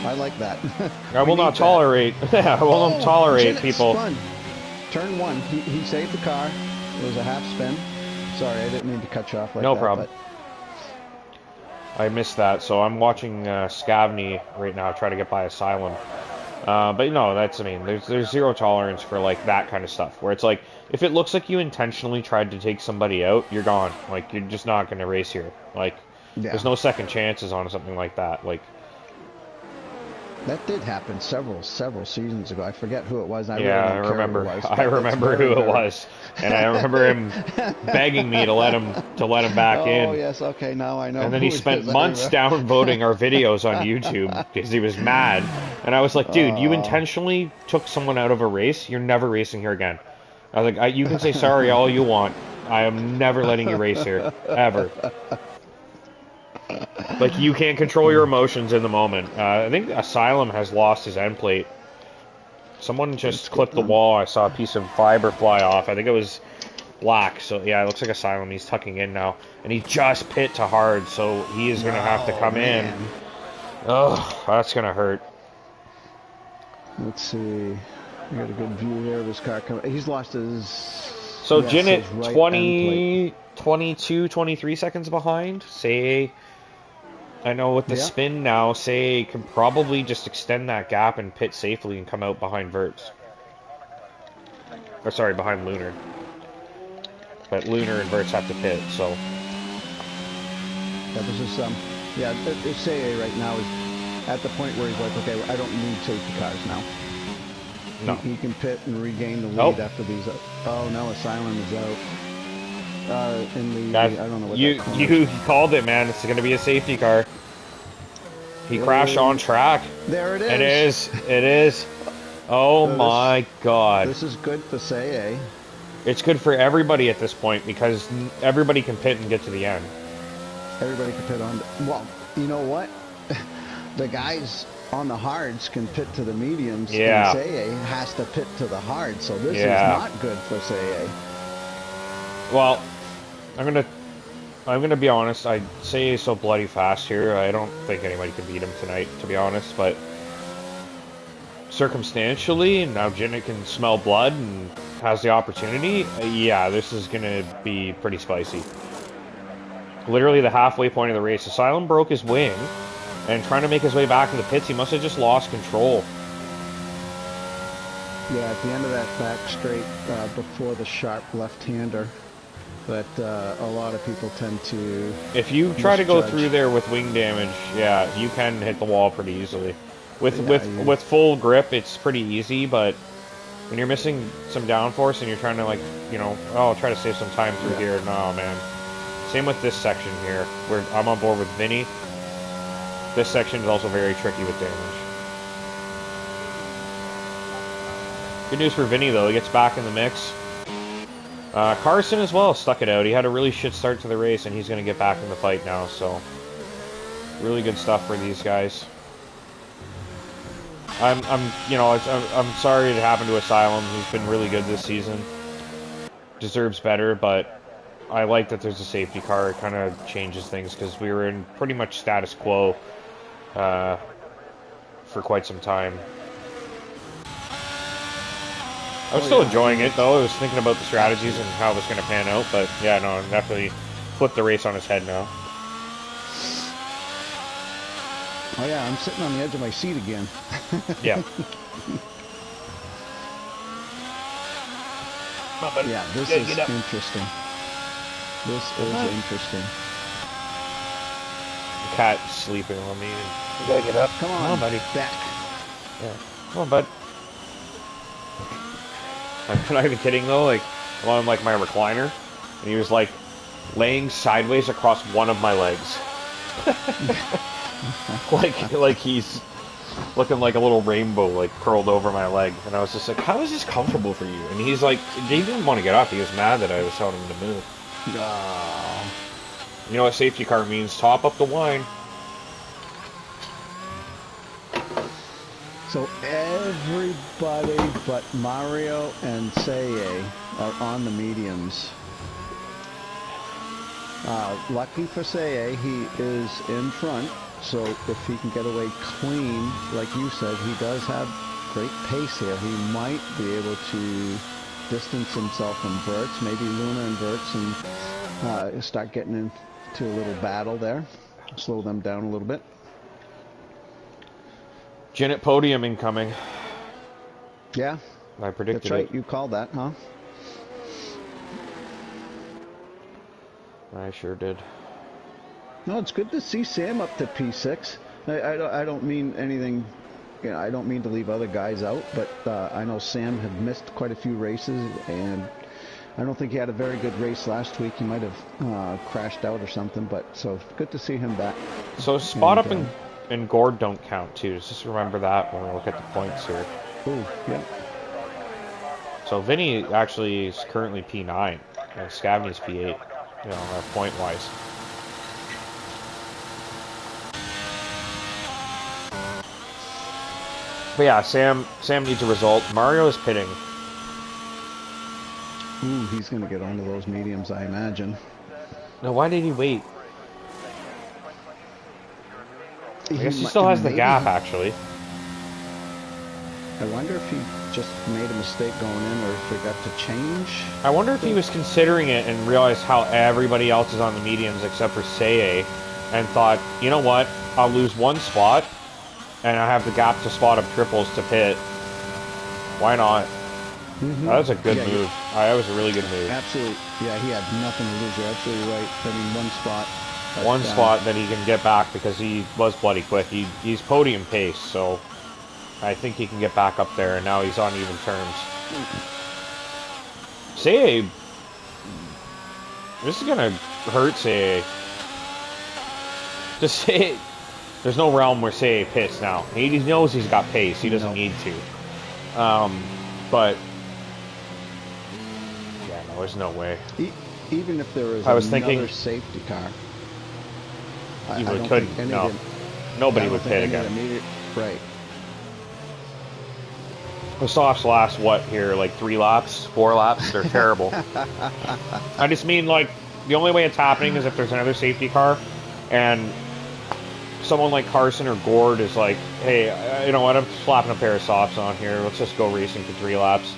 I like that. I will not tolerate... I will not tolerate Janet people... Spun. Turn one. He saved the car. It was a half spin. Sorry, I didn't mean to cut you off like that. No problem. I missed that, so I'm watching Scavney right now try to get by Asylum. But no, that's, I mean, there's zero tolerance for, like, that kind of stuff. Where it's like, if it looks like you intentionally tried to take somebody out, you're gone. Like, you're just not going to race here. Like, there's no second chances on something like that. Like, that did happen several seasons ago. I forget who it was. I remember. I remember who it was, and I remember him begging me to let him back in. Oh yes, okay, now I know. And then he spent months downvoting our videos on YouTube because he was mad. And I was like, dude, you intentionally took someone out of a race. You're never racing here again. I was like, you can say sorry all you want. I am never letting you race here ever. Like, you can't control your emotions in the moment. I think Asylum has lost his end plate. Someone just clipped the wall. I saw a piece of fiber fly off. I think it was black. So, yeah, it looks like Asylum. He's tucking in now. And he just pit to hard, so he is going to have to come in. Oh, that's going to hurt. Let's see. We got a good view there of his car coming. He's lost his... So, yes, Jinnit, his right 22, 23 seconds behind. Say... I know with the spin now, Say can probably just extend that gap and pit safely and come out behind Verts. Or sorry, behind Lunar. But Lunar and Verts have to pit, so... That was just, Say right now is at the point where he's like, okay, I don't need safety cars now. No. He can pit and regain the lead after these... Oh, no, Asylum is out. In the, I don't know what you called it, man. It's going to be a safety car. He crashed on track. There it is. It is. Oh so my God. This is good for Say. It's good for everybody at this point because everybody can pit and get to the end. Everybody can pit on. Well, you know what? The guys on the hards can pit to the mediums. Yeah. And Say has to pit to the hards. So this is not good for Say. Well, I'm gonna be honest. I'd say he's so bloody fast here. I don't think anybody can beat him tonight, to be honest. But circumstantially, now Jinnit can smell blood and has the opportunity. Yeah, this is gonna be pretty spicy. Literally the halfway point of the race, Asylum broke his wing, and trying to make his way back to the pits, he must have just lost control. Yeah, at the end of that back straight, before the sharp left-hander. But a lot of people tend to... If you try to go through there with wing damage, yeah, you can hit the wall pretty easily. With full grip, it's pretty easy, but when you're missing some downforce and you're trying to, like, you know, try to save some time through here, no, man. Same with this section here, where I'm on board with Vinny. This section is also very tricky with damage. Good news for Vinny, though. He gets back in the mix. Carson as well stuck it out. He had a really shit start to the race, and he's going to get back in the fight now. So, really good stuff for these guys. I'm sorry it happened to Asylum. He's been really good this season. Deserves better, but I like that there's a safety car. It kind of changes things because we were in pretty much status quo for quite some time. I was still enjoying it, though. I was thinking about the strategies and how it was going to pan out, but yeah, no, definitely flipped the race on its head now. Oh yeah, I'm sitting on the edge of my seat again. Yeah. Yeah, this is interesting. This is interesting. The cat's sleeping on me. You gotta get up. Come on, buddy. Back. Yeah. Come on, bud. I'm not even kidding though. Like, I'm on like my recliner, and he was like laying sideways across one of my legs, like he's looking like a little rainbow, like curled over my leg. And I was just like, "How is this comfortable for you?" And he's like, he didn't want to get up. He was mad that I was telling him to move. Oh. You know what safety car means? Top up the wine. So everybody but Mario and Seye are on the mediums. Lucky for Seye, he is in front, so if he can get away clean, like you said, he does have great pace here. He might be able to distance himself from Verts, maybe Luna and Verts, and start getting into a little battle there, slow them down a little bit. Janet podium incoming. Yeah. I predicted That's right. it. You called that, huh? I sure did. No, it's good to see Sam up to P6. I don't mean anything, you know, I don't mean to leave other guys out, but I know Sam had missed quite a few races, and I don't think he had a very good race last week. He might have crashed out or something, but so good to see him back. So spot up and Gord don't count too. Just remember that when we look at the points here. Ooh, yeah. So Vinny actually is currently P9, and Scavney's P8, you know, point-wise. But yeah, Sam needs a result. Mario is pitting. Ooh, he's going to get onto those mediums, I imagine. Now, why did he wait? I guess he still has the gap, actually. I wonder if he just made a mistake going in, or if it got to change. I wonder if he was considering it and realized how everybody else is on the mediums except for Seye, and thought, you know what, I'll lose one spot, and I have the gap to spot up triples to pit. Why not? Mm-hmm. That was a good move. That was a really good move. Absolutely. Yeah, he had nothing to lose. You're absolutely right. I mean, one spot. But, one spot that he can get back because he was bloody quick. He's podium pace, so I think he can get back up there, and now he's on even terms. Seye, this is gonna hurt Seye. Just Seye, there's no realm where Seye pits now. He knows he's got pace. He doesn't need to. But yeah, no, there's no way. Even if there was another safety car, you couldn't. No, nobody would pit again. Right. The softs last, what, here, like 3 laps, 4 laps? They're terrible. I just mean, like, the only way it's happening is if there's another safety car, and someone like Carson or Gord is like, hey, you know what, I'm slapping a pair of softs on here, let's just go racing for 3 laps.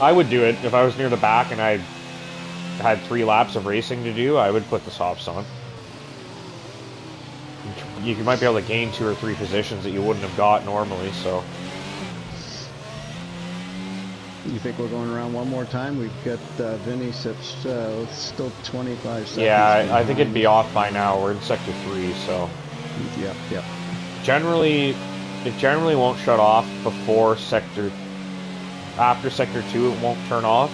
I would do it. If I was near the back and I had 3 laps of racing to do, I would put the softs on. You might be able to gain 2 or 3 positions that you wouldn't have got normally, so. You think we're going around one more time? We've got Vinny still 25 seconds. Yeah, I think it'd be off by now. We're in Sector 3, so. Yep. It generally won't shut off before after Sector 2 it won't turn off.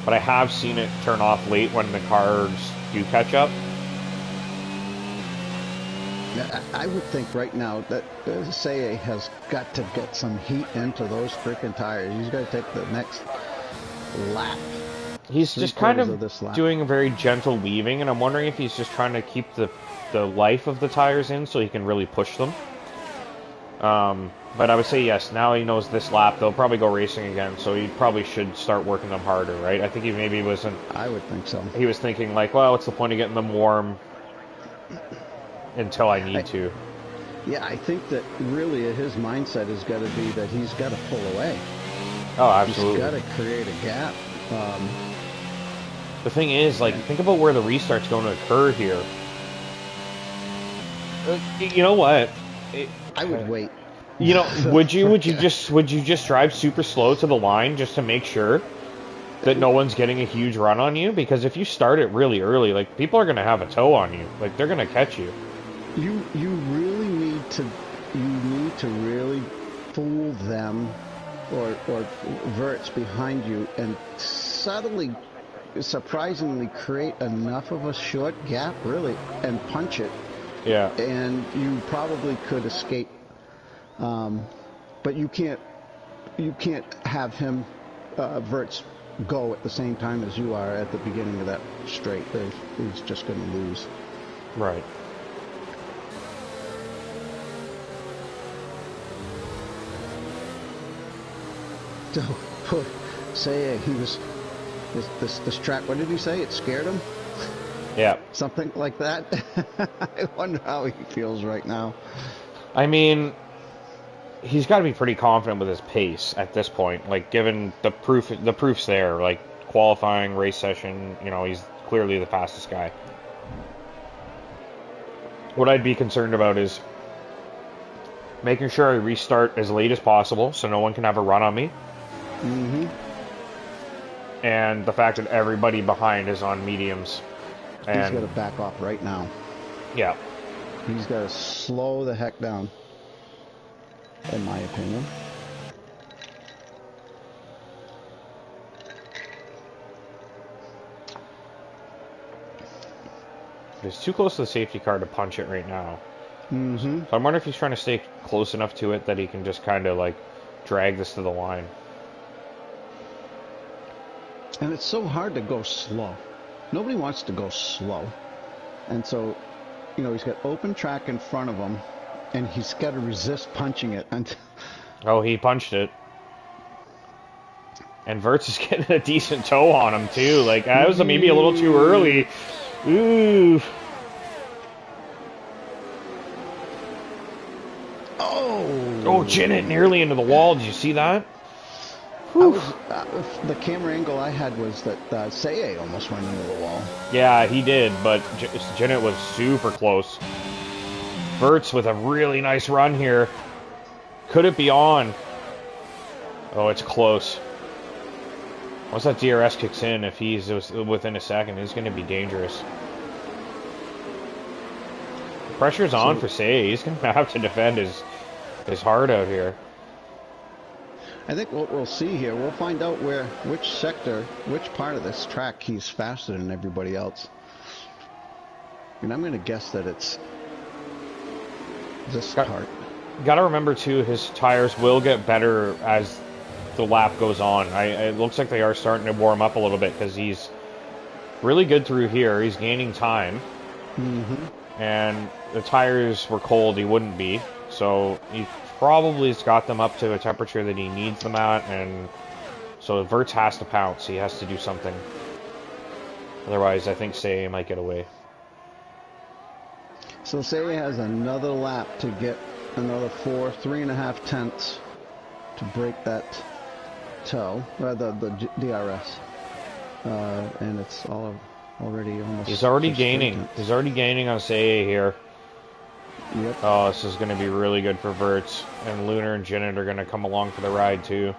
But I have seen it turn off late when the cars do catch up. I would think right now that Seye has got to get some heat into those freaking tires. He's got to take the next lap. He's just kind of doing a very gentle weaving, and I'm wondering if he's just trying to keep the life of the tires in so he can really push them. But I would say yes, now he knows this lap, they'll probably go racing again, so he probably should start working them harder, right? I think he maybe wasn't... I would think so. He was thinking like, well, what's the point of getting them warm until I need to? Yeah, I think that really his mindset has got to be that he's got to pull away. Oh, absolutely. He's got to create a gap. The thing is, like, think about where the restart's going to occur here. You know what? I would wait. You know, would you just drive super slow to the line just to make sure that no one's getting a huge run on you? Because if you start it really early, like, people are going to have a toe on you. Like, they're going to catch you. You really need to really fool them or verts behind you and suddenly, surprisingly create enough of a short gap, really, and punch it. Yeah. And you probably could escape. But you can't have him verts go at the same time as you are at the beginning of that straight. He's just going to lose. Right. So, say he was this track. What did he say? It scared him. Yeah. Something like that. I wonder how he feels right now. I mean, he's got to be pretty confident with his pace at this point. Like, given the proof's there. Like, qualifying, race session, you know, he's clearly the fastest guy. What I'd be concerned about is making sure I restart as late as possible so no one can have a run on me. Mm-hmm. And the fact that everybody behind is on mediums. And he's got to back off right now. Yeah. He's got to slow the heck down, in my opinion. He's too close to the safety car to punch it right now. Mm-hmm. So I wonder if he's trying to stay close enough to it that he can just kind of like drag this to the line. And it's so hard to go slow. Nobody wants to go slow. And so, you know, he's got open track in front of him, and he's got to resist punching it. Oh, he punched it. And Verts is getting a decent toe on him, too. Like, that was maybe a little too early. Ooh. Oh, Jinnit nearly into the wall. Did you see that? The camera angle I had was that Seye almost went into the wall. Yeah, he did, but Jinnit was super close. Verts with a really nice run here. Could it be on? Oh, it's close. Once that DRS kicks in, if he's within a second, it's going to be dangerous. The pressure's on for Seye. He's going to have to defend his heart out here. I think what we'll see here, we'll find out which sector, which part of this track he's faster than everybody else. And I'm going to guess that it's this part. Got to remember, too, his tires will get better as the lap goes on. It looks like they are starting to warm up a little bit because he's really good through here. He's gaining time. Mm-hmm. And the tires were cold, he wouldn't be. So he probably has got them up to a temperature that he needs them at, and so Verts has to pounce. He has to do something. Otherwise, I think Seye might get away. So Seye has another lap to get another 3.5 tenths to break that toe, the DRS, and it's already almost. He's already gaining. He's already gaining on Seye here. Yep. Oh, this is going to be really good for Verts. And Lunar and Jinnit are going to come along for the ride, too.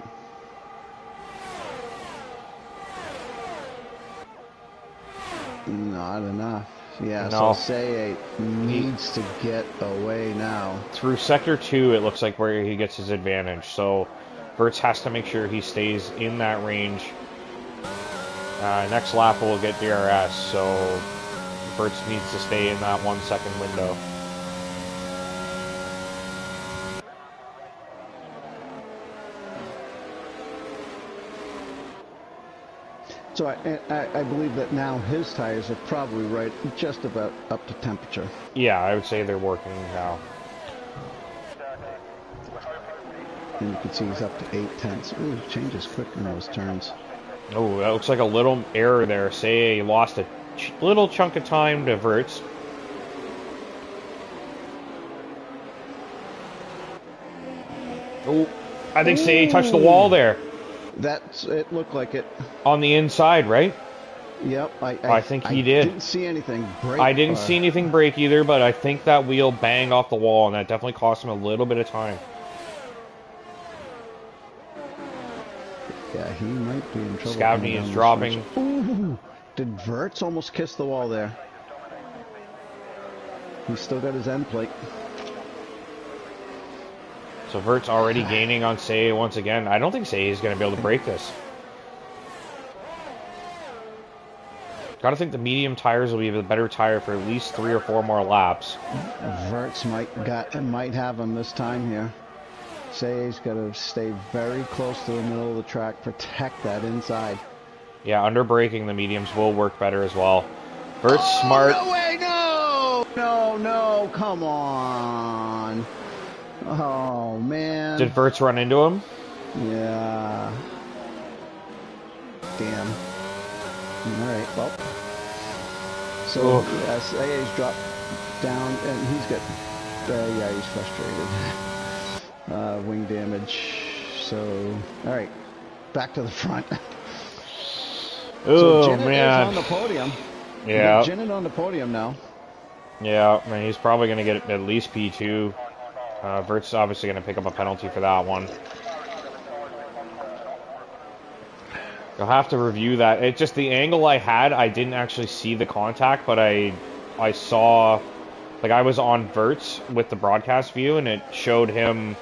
Not enough. Yeah, no. So Seye needs to get away now. Through Sector 2, it looks like where he gets his advantage. So Verts has to make sure he stays in that range. Next lap will get DRS, so Verts needs to stay in that 1 second window. So I believe that now his tires are probably right, just about up to temperature. Yeah, I would say they're working now. And you can see he's up to 8/10. Ooh, changes quick in those turns. Oh, that looks like a little error there. Say he lost a little chunk of time to Verts. Oh, I think Say touched the wall there. It looked like it. On the inside, right? Yep. I think he did. I didn't see anything break. I didn't see anything break either, but I think that wheel banged off the wall, and that definitely cost him a little bit of time. Yeah, he might be in trouble. Scavney is dropping. Ooh, did Verts almost kiss the wall there? He's still got his end plate. So Vert's already gaining on Say once again. I don't think Say is going to be able to break this. Gotta think the medium tires will be the better tire for at least 3 or 4 more laps. Verts might have him this time here. Say's got to stay very close to the middle of the track, protect that inside. Yeah, under braking, the mediums will work better as well. Vert's smart. No way, no, come on. Oh, man. Did Verts run into him? Yeah. Damn. Alright, well. So, Say's dropped down, and he's got, yeah, he's frustrated. Wing damage. So, all right, back to the front. Oh, so man. Is on the podium. Yeah. Jinnit on the podium now. Yeah, I mean, he's probably going to get at least P2. Vert's obviously going to pick up a penalty for that one. You'll have to review that. It's just the angle I had, I didn't actually see the contact, but I saw, like, I was on Verts with the broadcast view, and it showed him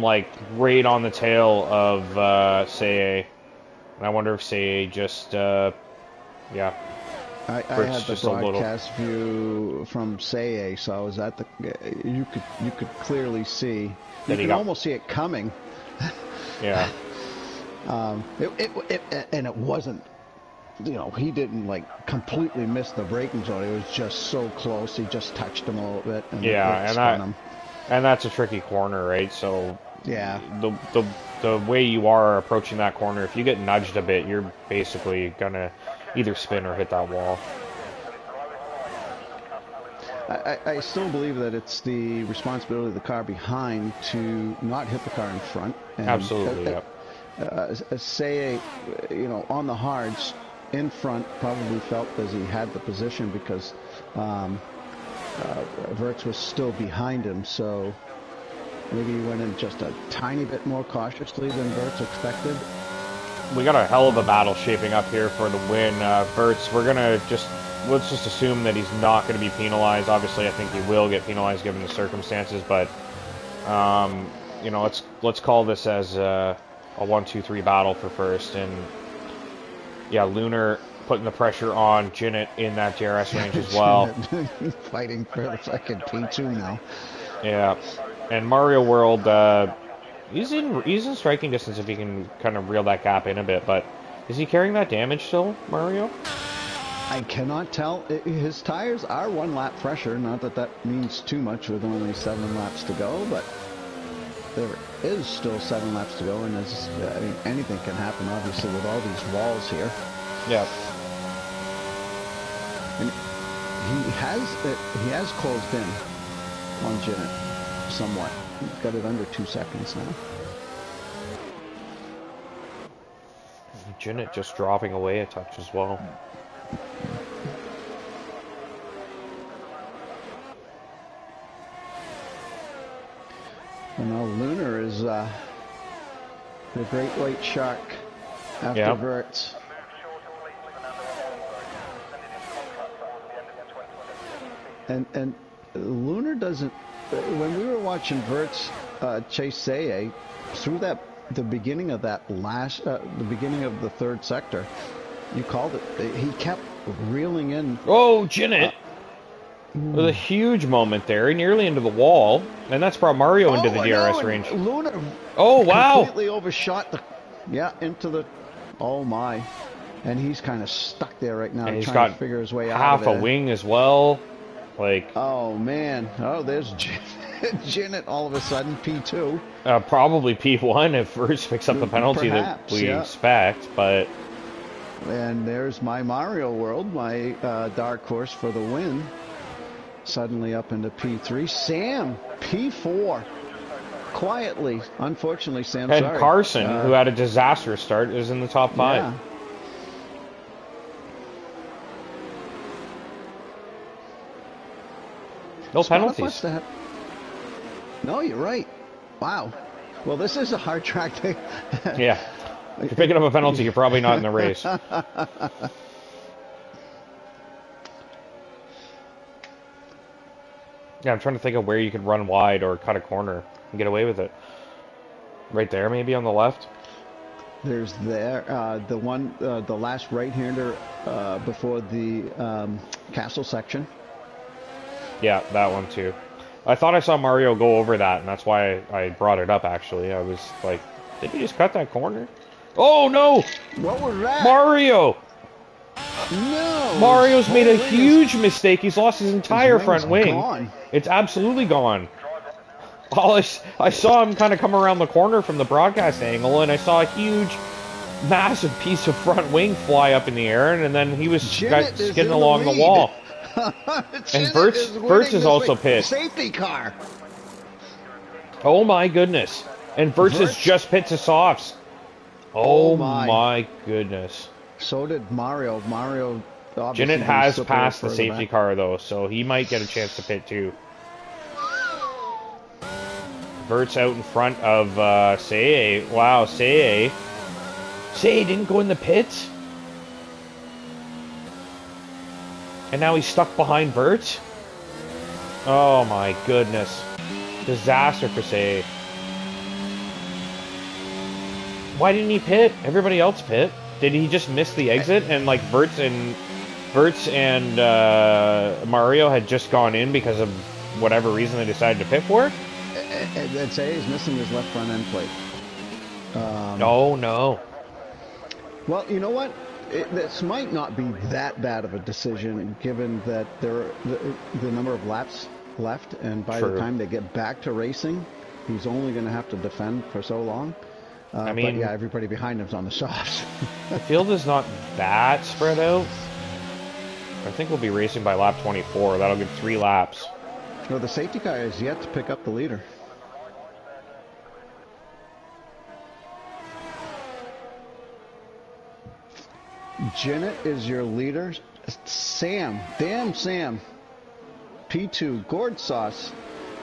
like right on the tail of Say, and I wonder if Say just yeah. I had the broadcast view from Say, so I was at the. You could clearly see. You can almost see it coming. Yeah. And it wasn't. You know, he didn't like completely miss the braking zone. It was just so close. He just touched him a little bit. And yeah, and that's a tricky corner, right? So yeah, the way you are approaching that corner, if you get nudged a bit, you're basically gonna either spin or hit that wall. I still believe that it's the responsibility of the car behind to not hit the car in front. And absolutely, yeah. Say, you know, on the hards in front probably felt as he had the position because Verts was still behind him, so maybe he went in just a tiny bit more cautiously than Verts expected. We got a hell of a battle shaping up here for the win. Verts, let's just assume that he's not going to be penalized. Obviously, I think he will get penalized given the circumstances, but you know, let's call this as a 1-2-3 battle for first. And yeah, Lunar putting the pressure on Jinnit in that DRS range as well. Fighting for the fucking P2 now. Yeah, and Mario World, he's in striking distance if he can kind of reel that gap in a bit. But is he carrying that damage still, Mario? I cannot tell. His tires are 1 lap fresher. Not that that means too much with only 7 laps to go, but there is still 7 laps to go, and I mean, anything can happen, obviously, with all these walls here. Yeah. And he has closed in on Jinnit somewhat. He's got it under 2 seconds now. Jinnit just dropping away a touch as well. And now Lunar is the great white shark after Verts. And Lunar doesn't. When we were watching Verts chase Say through the beginning of that the beginning of the third sector, you called it. He kept reeling in. Oh, Jinnit! With a huge moment there, nearly into the wall, and that's brought Mario into the DRS range. Lunar. Oh wow! Completely overshot into the Oh my. And he's kind of stuck there right now, And he's trying got to figure his way out half of a there. wing as well. Like, Oh man. Oh, there's Janet all of a sudden, P2. probably P1 if Verts picks up the penalty Perhaps, that we yeah. expect, but And there's my Mario World, my dark horse for the win. Suddenly up into P3. Sam, P4. Quietly. Unfortunately, Sam, and sorry. Carson, who had a disastrous start, is in the top 5. Yeah. No Scott penalties. No, you're right. Wow. Well, this is a hard track to... Yeah. If you're picking up a penalty, you're probably not in the race. Yeah, I'm trying to think of where you could run wide or cut a corner and get away with it. Right there, maybe on the left. There's the one, the last right-hander before the castle section. Yeah, that one too. I thought I saw Mario go over that, and that's why I brought it up, actually. I was like, did he just cut that corner? Oh, no! What was that? Mario! No! Mario's made a huge mistake. He's lost his entire His front wing. gone. It's absolutely gone. I saw him kind of come around the corner from the broadcast angle, and I saw a huge, massive piece of front wing fly up in the air, and then he was skidding along the wall. And Verts is also pit. Safety car. Oh my goodness. And Verts has just pit to softs. Oh my goodness. So did Mario. Mario obviously Jinnit has passed the safety car though, so he might get a chance to pit too. Verts out in front of Seye. Wow, Seye. Seye didn't go in the pits? And now he's stuck behind Verts? Oh my goodness. Disaster for Seye. Why didn't he pit? Everybody else pit. Did he just miss the exit and like Verts and Mario had just gone in because of whatever reason they decided to pit for it? And Seye is missing his left front end plate. Oh no. Well, you know what? This might not be that bad of a decision, given that there are the number of laps left, and by the time they get back to racing, he's only going to have to defend for so long. I mean, but yeah, everybody behind him's on the softs. The field is not that spread out. I think we'll be racing by lap 24. That'll give 3 laps. Well, the safety car is yet to pick up the leader. Jinnit is your leader. Sam, damn Sam. P2, Gourd Sauce,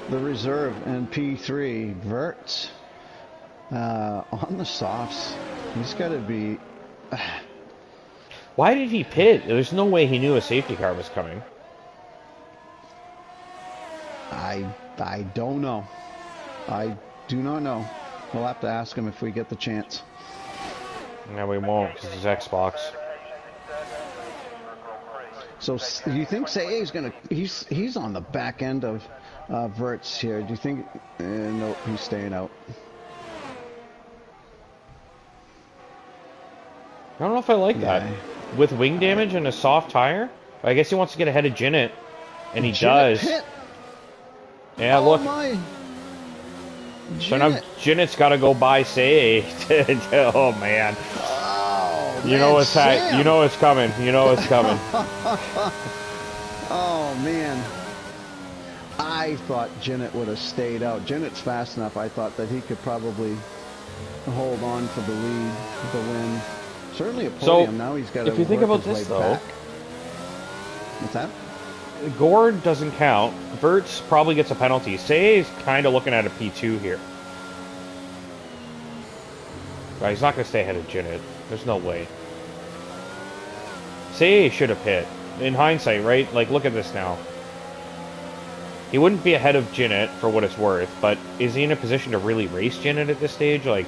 the reserve, and P3, Verts. On the softs, he's got to be... Why did he pit? There's no way he knew a safety car was coming. I don't know. I do not know. We'll have to ask him if we get the chance. No, we won't, because it's Xbox. So you think Seye's gonna? He's on the back end of Verts here. Do you think? Nope, he's staying out. I don't know if I like that. With wing damage and a soft tire, I guess he wants to get ahead of Jinnit, and he does. Pit. Yeah, look. So now Jinnit's got to go by Seye. Oh man. You know it's you know it's coming. You know it's coming. Oh man. I thought Jinnit would have stayed out. Jinnit's fast enough. I thought that he could probably hold on for the lead, the win. Certainly a podium. So, now he's got to. If you think about this though, what's that? Gourd doesn't count. Verts probably gets a penalty. Seye is kind of looking at a P2 here. Right, he's not going to stay ahead of Jinnit. There's no way. Seye should have pit. In hindsight, right? Like, look at this now. He wouldn't be ahead of Jinnit for what it's worth, but is he in a position to really race Jinnit at this stage? Like,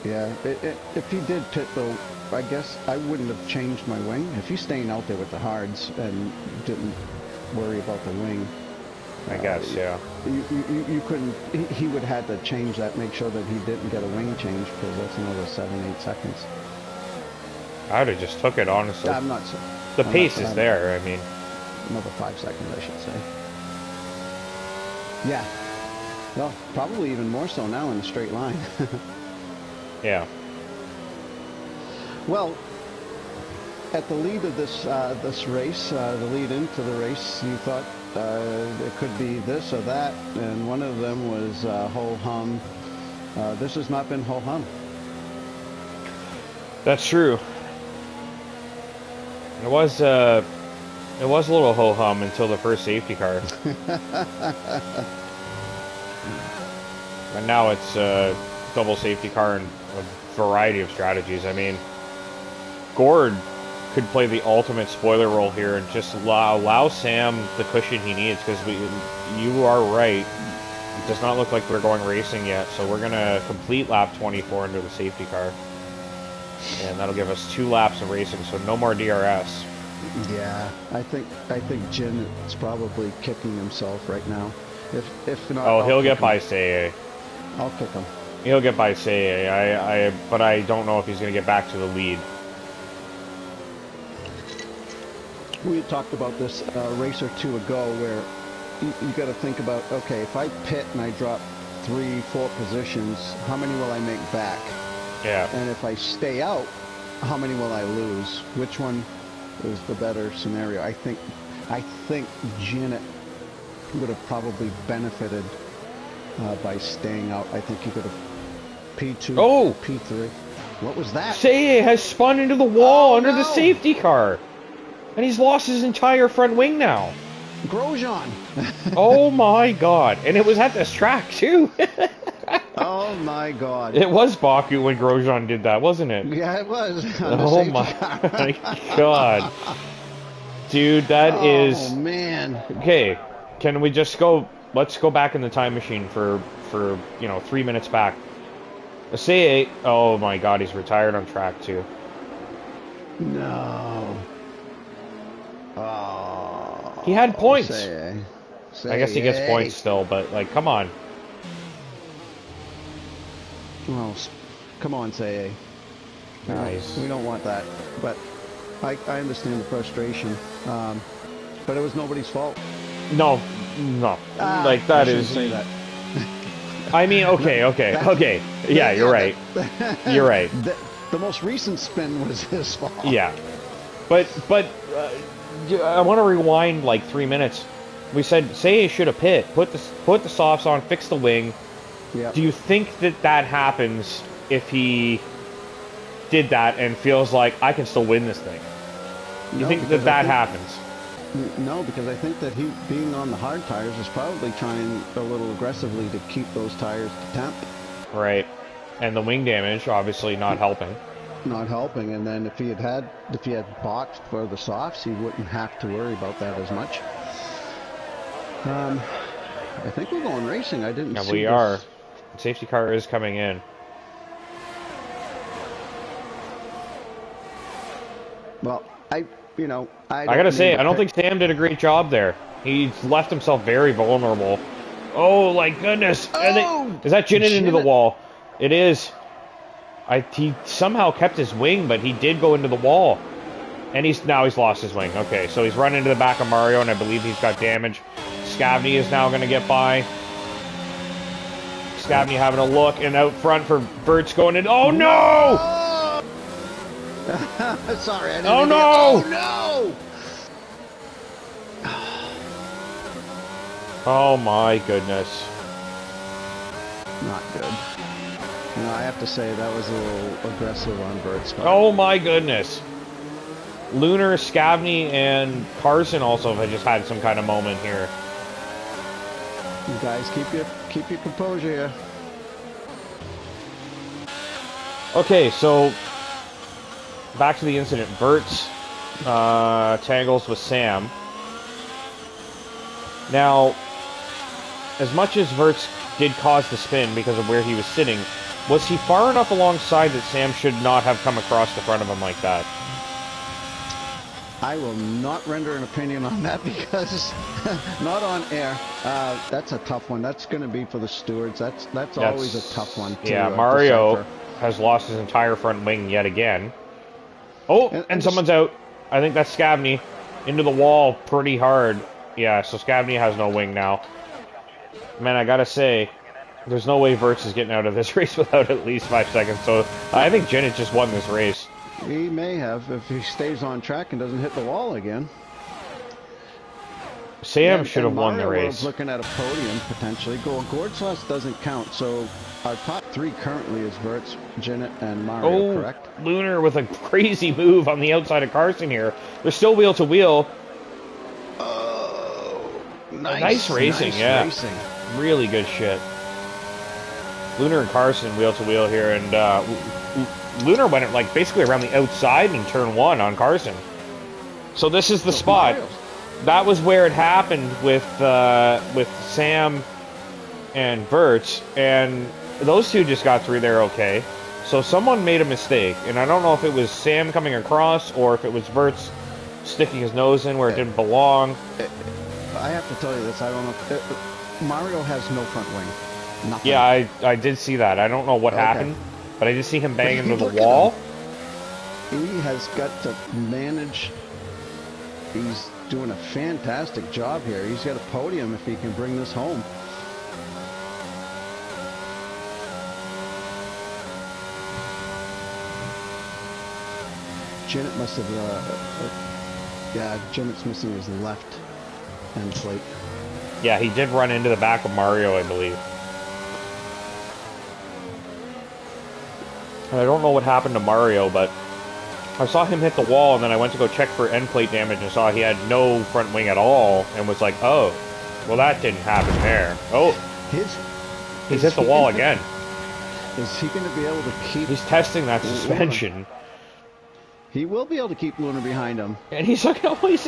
yeah, if he did pit though, I guess I wouldn't have changed my wing. If he's staying out there with the hards and didn't worry about the wing, I guess, yeah. You couldn't. He would have had to change that, make sure that he didn't get a wing change, because that's another 7-8 seconds. I would have just took it, honestly. I'm not sure. The pace is there, I mean. Another 5 seconds, I should say. Yeah. Well, probably even more so now in a straight line. Yeah. Well, at the lead of this race, the lead into the race, you thought it could be this or that, and one of them was ho hum. This has not been ho hum. That's true. It was a little ho hum until the first safety car. And now it's a double safety car and a variety of strategies. I mean, Gord could play the ultimate spoiler role here and just allow Sam the cushion he needs, because you are right. It does not look like we're going racing yet, so we're gonna complete lap 24 into the safety car, and that'll give us 2 laps of racing, so no more DRS. Yeah, I think Jin is probably kicking himself right now. If not, oh, he'll get by Seye. I'll kick him. He'll get by Seye. But I don't know if he's gonna get back to the lead. We had talked about this a race or two ago, where you got to think about, okay, if I pit and I drop 3-4 positions, how many will I make back? Yeah. And if I stay out, how many will I lose? Which one is the better scenario? I think Janet would have probably benefited by staying out. I think he could have P2, oh! P3. What was that? Seye has spun into the wall under the safety car. And he's lost his entire front wing now. Grosjean. Oh my god. And it was at this track too. Oh my god. It was Baku when Grosjean did that, wasn't it? Yeah, it was. Oh my god. Dude, that is... Oh man. Okay, can we just go... Let's go back in the time machine for 3 minutes back. Seye... Oh my god, he's retired on track 2. No. Oh, he had points. Seye. I guess he gets points still, but like, come on. Well, come on, Seye. Nice. We don't want that, but I understand the frustration. But it was nobody's fault. No. Like that is. Say that. I mean, okay. Yeah, you're right. You're right. The most recent spin was his fault. Yeah, but I want to rewind like 3 minutes. We said Seye should have pit, put the softs on, fix the wing. Yep. Do you think that happens if he did that and feels like I can still win this thing? You think that happens? No, because I think that he, being on the hard tires, is probably trying a little aggressively to keep those tires to temp. Right, and the wing damage obviously not helping. Not helping, and then if he had boxed for the softs, he wouldn't have to worry about that as much. I think we're going racing. I didn't. Yeah, we are. Safety car is coming in. Well, I gotta say, I don't think Sam did a great job there. He's left himself very vulnerable. Oh, my goodness. Oh! Is that Jinnit into the wall? It is. He somehow kept his wing, but he did go into the wall. And now he's lost his wing. Okay, so he's run into the back of Mario, and I believe he's got damage. Scavney is now going to get by. Scavney having a look, and out front for Bert's going in. Oh, no! Sorry, I didn't Oh, no! Oh, no! Oh, my goodness. Not good. No, I have to say that was a little aggressive on Bert's part. Oh, my goodness. Lunar, Scavney, and Carson also have just had some kind of moment here. You guys keep your composure here. Okay, so back to the incident. Verts tangles with Sam. Now, as much as Verts did cause the spin because of where he was sitting, was he far enough alongside that Sam should not have come across the front of him like that? I will not render an opinion on that because not on air. That's a tough one. That's going to be for the stewards. That's always a tough one to Yeah, Mario decipher. has lost his entire front wing yet again. Oh, and someone's out. I think that's Scavney. Into the wall pretty hard. Yeah, so Scavney has no wing now. Man, I gotta say, there's no way Verts is getting out of this race without at least 5 seconds. So I think Jinnit just won this race. He may have if he stays on track and doesn't hit the wall again. Sam should have won the Mario race. was looking at a podium potentially. Gordsauce doesn't count, so our top 3 currently is Verts, Jinnit, and Mario, correct? Lunar with a crazy move on the outside of Carson here. They're still wheel to wheel. Oh, nice racing, yeah. Racing. Really good shit. Lunar and Carson wheel to wheel here, and Lunar went like basically around the outside in turn 1 on Carson. So this is the spot. Mario's. That was where it happened with Sam and Verts, and those two just got through there okay. So someone made a mistake, and I don't know if it was Sam coming across or if it was Verts sticking his nose in where it didn't belong. I have to tell you this. I don't know. Mario has no front wing. Nothing. Yeah, I did see that. I don't know what happened, but I did see him bang into the wall. He has got to manage. He's doing a fantastic job here. He's got a podium if he can bring this home. Jinnit must have, yeah, Jinnit's missing his left end plate. Yeah, he did run into the back of Mario, I believe. I don't know what happened to Mario, but I saw him hit the wall, and then I went to go check for end plate damage and saw he had no front wing at all, and was like, oh, well that didn't happen there. Oh, he's hit the wall again. Is he going to be able to keep... He's testing that suspension. He will be able to keep Lunar behind him. And he's like, oh, he's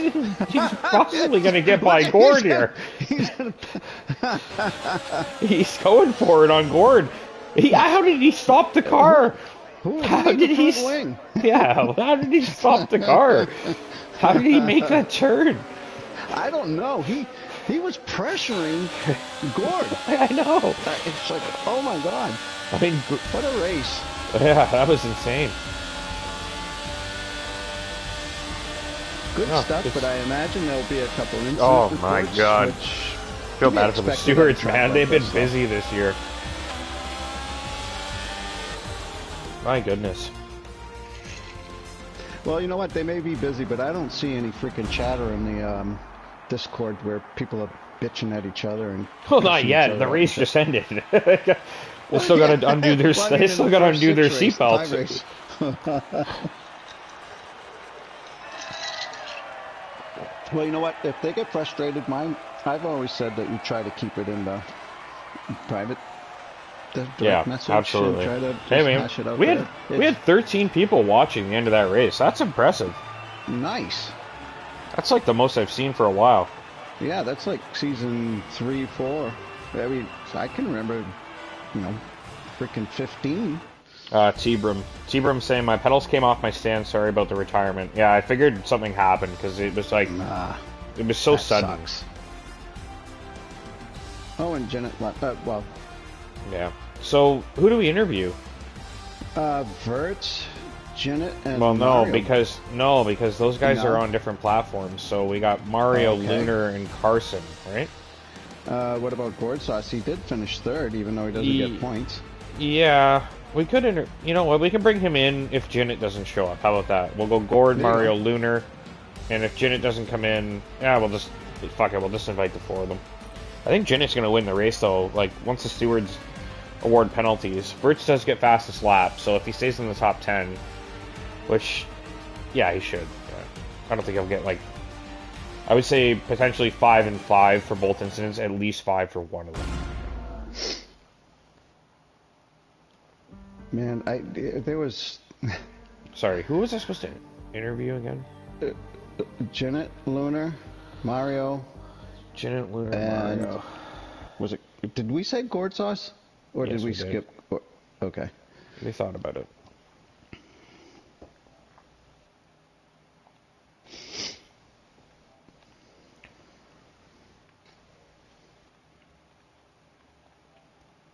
possibly going to get by Gord here. He's going for it on Gord. How did he stop the car? How did he? Yeah, how did he stop the car? How did he make that turn? I don't know. He was pressuring Gord. I know. It's like, oh my god. I mean, what a race. Yeah, that was insane. Good stuff, but I imagine there'll be a couple incidents. Oh my god. Feel bad for the stewards, man. They've been busy this year. My goodness. Well, you know what? They may be busy, but I don't see any freaking chatter in the Discord where people are bitching at each other and. Well, not yet. The race just ended. They still got to undo their. They still got to undo their seatbelts. Well, you know what? If they get frustrated, I've always said that you try to keep it in the private. Yeah, absolutely. Hey, man, we had 13 people watching the end of that race. That's impressive. Nice. That's like the most I've seen for a while. Yeah, that's like season 3, 4. I mean, I can remember, freaking 15. T-Brum saying, my pedals came off my stand, sorry about the retirement. Yeah, I figured something happened, because it was like, it was so sudden. Sucks. Oh, and Janet left, well. Yeah. So, who do we interview? Verts, Janet, and Well, no, Mario. because those guys are on different platforms. So we got Mario, Lunar, and Carson, right? What about Gordsauce? He did finish 3rd, even though he doesn't get points. Yeah, we could you know what? We can bring him in if Janet doesn't show up. How about that? We'll go Gord, Mario, Lunar, and if Janet doesn't come in, yeah, we'll just fuck it. We'll just invite the 4 of them. I think Janet's gonna win the race though. Like once the stewards award penalties, Verts does get fastest lap, so if he stays in the top 10, which, yeah, he should. Yeah. I don't think he'll get like. I would say potentially 5 and 5 for both incidents, at least 5 for one of them. Man, there was. Sorry, who was I supposed to interview again? Janet, Lunar, Mario. Janet, Lunar, and Mario. Was it? Did we say Gordsauce, or Yes, did we did. skip? Okay. We thought about it.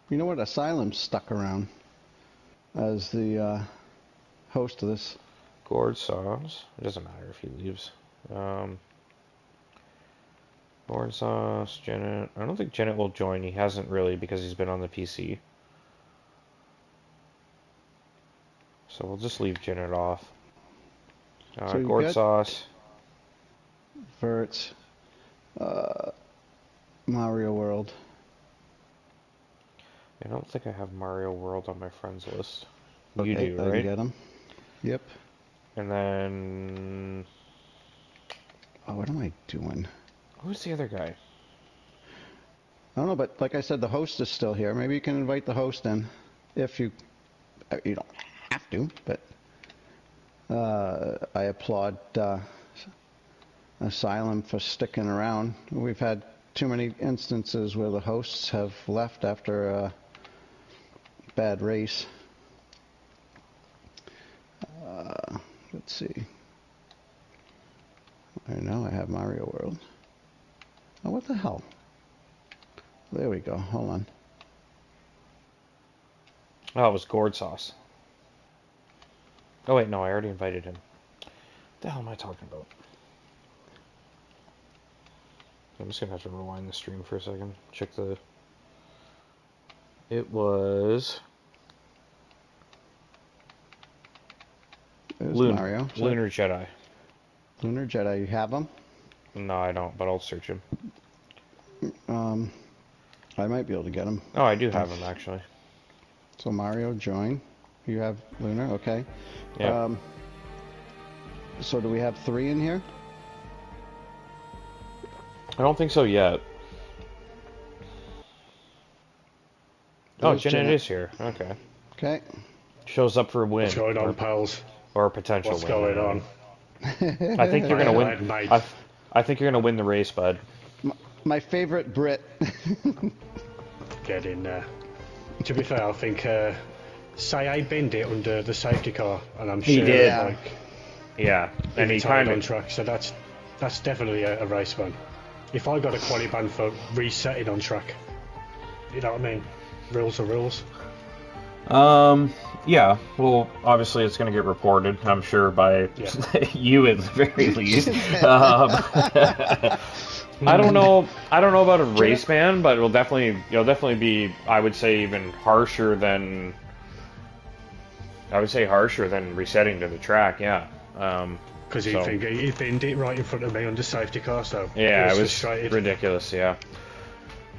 You know what? Asylum's stuck around as the host of this. Gord Sauce. It doesn't matter if he leaves. Gord Sauce, Janet. I don't think Janet will join. He hasn't really because he's been on the PC. So we'll just leave Janet off. So Gord Sauce. Verts. Mario World. I don't think I have Mario World on my friends list. Okay, you do, I right? can get him. Yep. And then... Oh, what am I doing? Who's the other guy? I don't know, but like I said, the host is still here. Maybe you can invite the host in. If you... You don't have to, but... I applaud Asylum for sticking around. We've had too many instances where the hosts have left after a bad race. Let's see. I know I have Mario World. Oh, what the hell? There we go. Hold on. Oh, it was Gord Sauce. Oh, wait, no, I already invited him. What the hell am I talking about? I'm just going to have to rewind the stream for a second. Check the... It was Mario. Lunar Jedi. Lunar Jedi, you have him? No, I don't, but I'll search him. I might be able to get him. Oh, I do have him, actually. So Mario, join. You have Lunar, okay. Yeah. So do we have 3 in here? I don't think so yet. Oh, Janet is here. Okay. Okay. Shows up for a win. What's going on, pals? Or a potential What's win. going on? I think you're gonna win. I think you're gonna win the race, bud. My favorite Brit. Get in there. To be fair, I think Sai binned it under the safety car, and I'm sure He did. Like, Yeah, and he timed timed on it. track, so that's definitely a race ban. If I got a quali ban for resetting on track, you know what I mean? Rules are rules. Yeah. Well, obviously it's going to get reported, I'm sure, by you at the very least. I don't know about a race ban, but it'll definitely be, I would say, even harsher than. I would say harsher than resetting to the track. Yeah. Because he binned it right in front of me under safety car, so yeah, it was ridiculous. Yeah.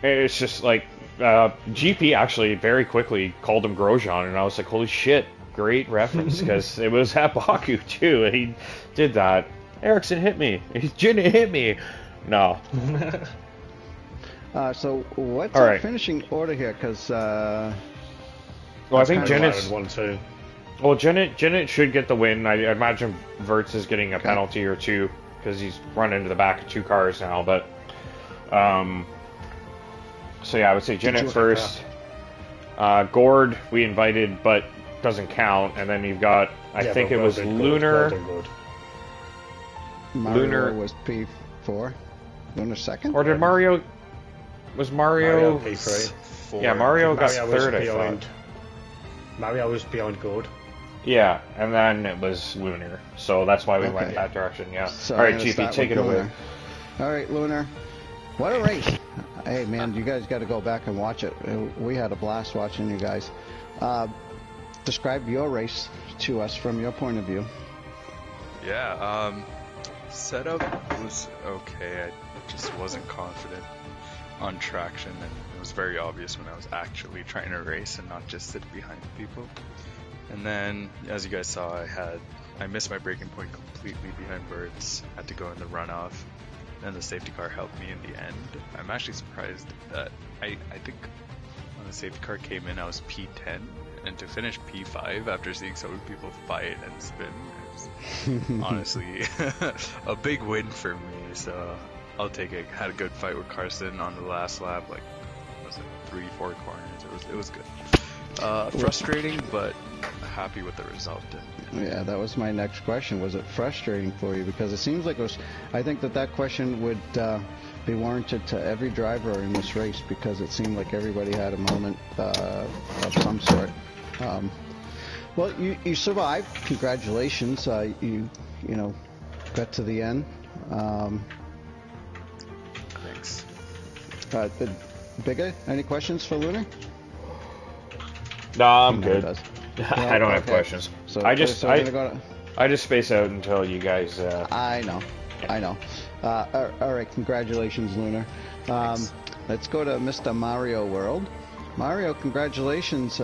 It's just like. GP actually very quickly called him Grosjean, and I was like, holy shit, great reference, because it was at Baku too, and he did that. Ericsson hit me. Janet hit me. No. So what's All our right. finishing order here? Because well, I think Janet's... 1-2. Well, Janet should get the win. I imagine Verts is getting a penalty or two, because he's run into the back of 2 cars now, but... So yeah, I would say Janet first. Gord we invited, but doesn't count. And then you've got, I think it was Lunar. Mario was P4. Lunar second? Or did Mario? Was Mario P3? Yeah, Mario got third, I thought. Mario was behind Gord. Yeah, and then it was Lunar. So that's why we went that direction. Yeah. So all right, GP, take it away. All right, Lunar. What a race! Hey, man, you guys got to go back and watch it. We had a blast watching you guys. Describe your race to us from your point of view. Yeah, setup was okay. I just wasn't confident on traction, and it was very obvious when I was actually trying to race and not just sit behind people. And then, as you guys saw, I missed my braking point completely behind Birds, had to go in the runoff. And the safety car helped me in the end. I'm actually surprised that I think when the safety car came in, I was P10, and to finish P5 after seeing so many people fight and spin, it was honestly a big win for me. So I'll take it. Had a good fight with Carson on the last lap, like was it 3-4 corners. It was good. Frustrating, but happy with the result. Yeah, that was my next question. Was it frustrating for you? Because it seems like it was. I think that question would be warranted to every driver in this race because it seemed like everybody had a moment of some sort. Well, you survived. Congratulations. You got to the end. Thanks. Bigger, any questions for Lunar? No, I'm No, it good. does. I don't have Okay. questions. So I just so we're gonna go to, I just space out until you guys. I know. All right, congratulations, Lunar. Thanks. Let's go to Mr. Mario World. Mario, congratulations.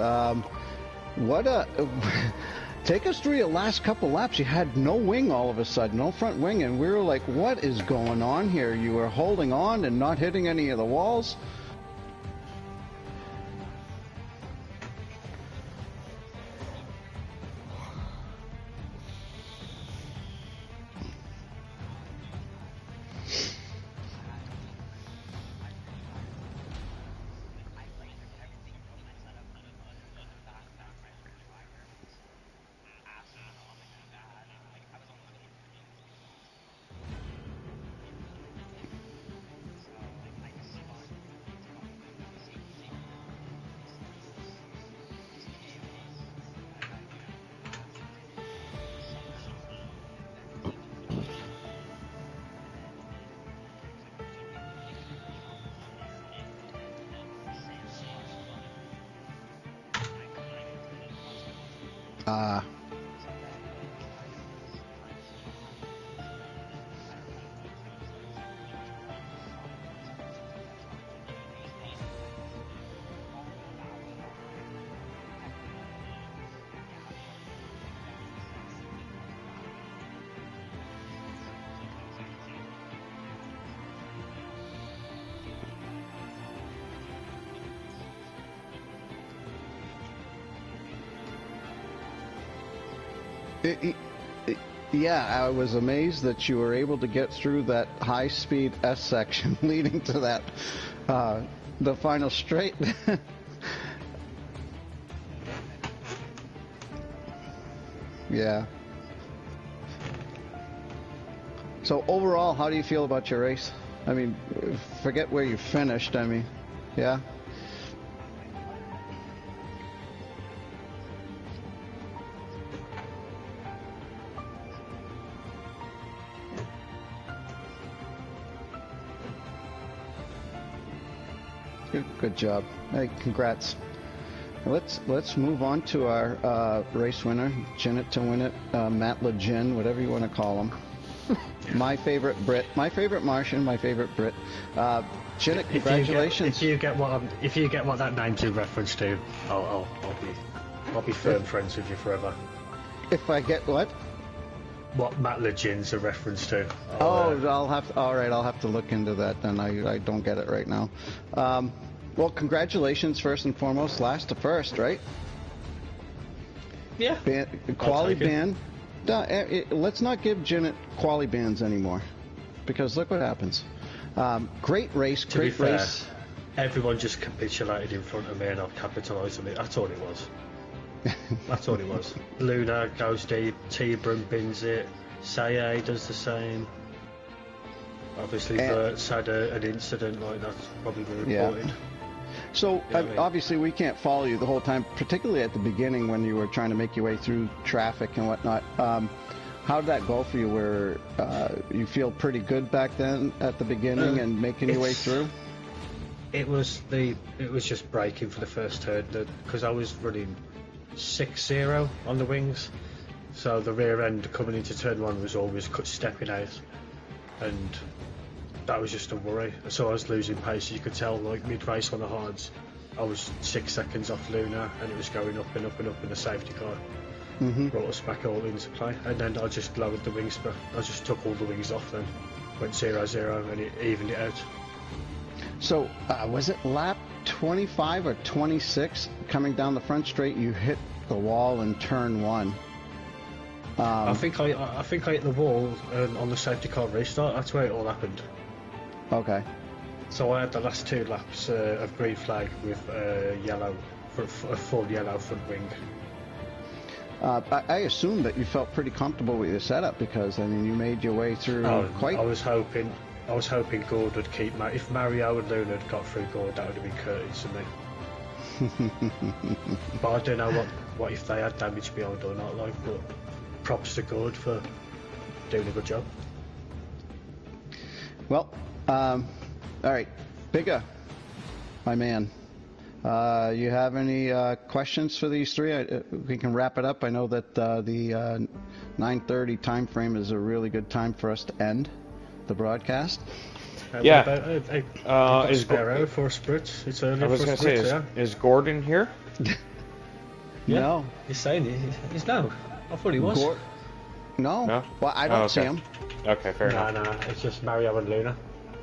Take us through your last couple laps. You had no wing all of a sudden, no front wing, and we were like, what is going on here? You were holding on and not hitting any of the walls. Yeah, I was amazed that you were able to get through that high-speed S section leading to that, the final straight. Yeah. So overall, how do you feel about your race? I mean, forget where you finished. I mean, yeah. Good job. Hey, congrats. Let's move on to our race winner, Jinnit to win it, Matt LeGin, whatever you want to call him. My favorite Brit, my favorite Martian, my favorite Brit. Jinnit, congratulations. If you get what that name's in reference to, I'll be firm friends with you forever. If I get what? What Matt LeGin's a reference to. I'll have to look into that then. I don't get it right now. Well, congratulations first and foremost. Last to first, right? Yeah. Quali ban. Let's not give Jinnit quali bans anymore, because look what happens. Great race, great race. Everyone just capitulated in front of me and I've capitalised on it. That's all it was. That's all it was. Luna goes deep, T-Brum bins it, Saye does the same. Obviously, Vert's had an incident like that's probably been reported. Yeah. So, You know what I mean? obviously we can't follow you the whole time, particularly at the beginning when you were trying to make your way through traffic and whatnot. How did that go for you? Where you feel pretty good back then at the beginning and making your way through? It was just braking for the first turn because I was running 6-0 on the wings, so the rear end coming into turn one was always stepping out, and that was just a worry. So I was losing pace. You could tell, like mid-race on the hards, I was 6 seconds off Luna, and it was going up and up and up in the safety car. Brought us back all into play, and then I just lowered the wings, but I just took all the wings off. Then went 0-0, and it evened it out. So was it lap 25 or 26 coming down the front straight? You hit the wall in turn one. I think I hit the wall on the safety car restart. That's where it all happened. Okay. So I had the last 2 laps of green flag with yellow, a full yellow front wing. I assume that you felt pretty comfortable with your setup because, I mean, you made your way through I was hoping I was hoping Gord would keep. If Mario and Luna had got through Gord, that would have been courteous of me. But I don't know what if they had damage beyond or not. Like, but props to Gord for doing a good job. Well, all right, Bigger, my man. You have any questions for these three? We can wrap it up. I know that the 9:30 time frame is a really good time for us to end the broadcast. Yeah. Is Sparrow for spritz? It's early. I was going to say, is Gordon here? Yeah. No. He's saying he's no. I thought he was. No. No? Well, I don't see him. Okay, fair enough. No, it's just Mario and Luna.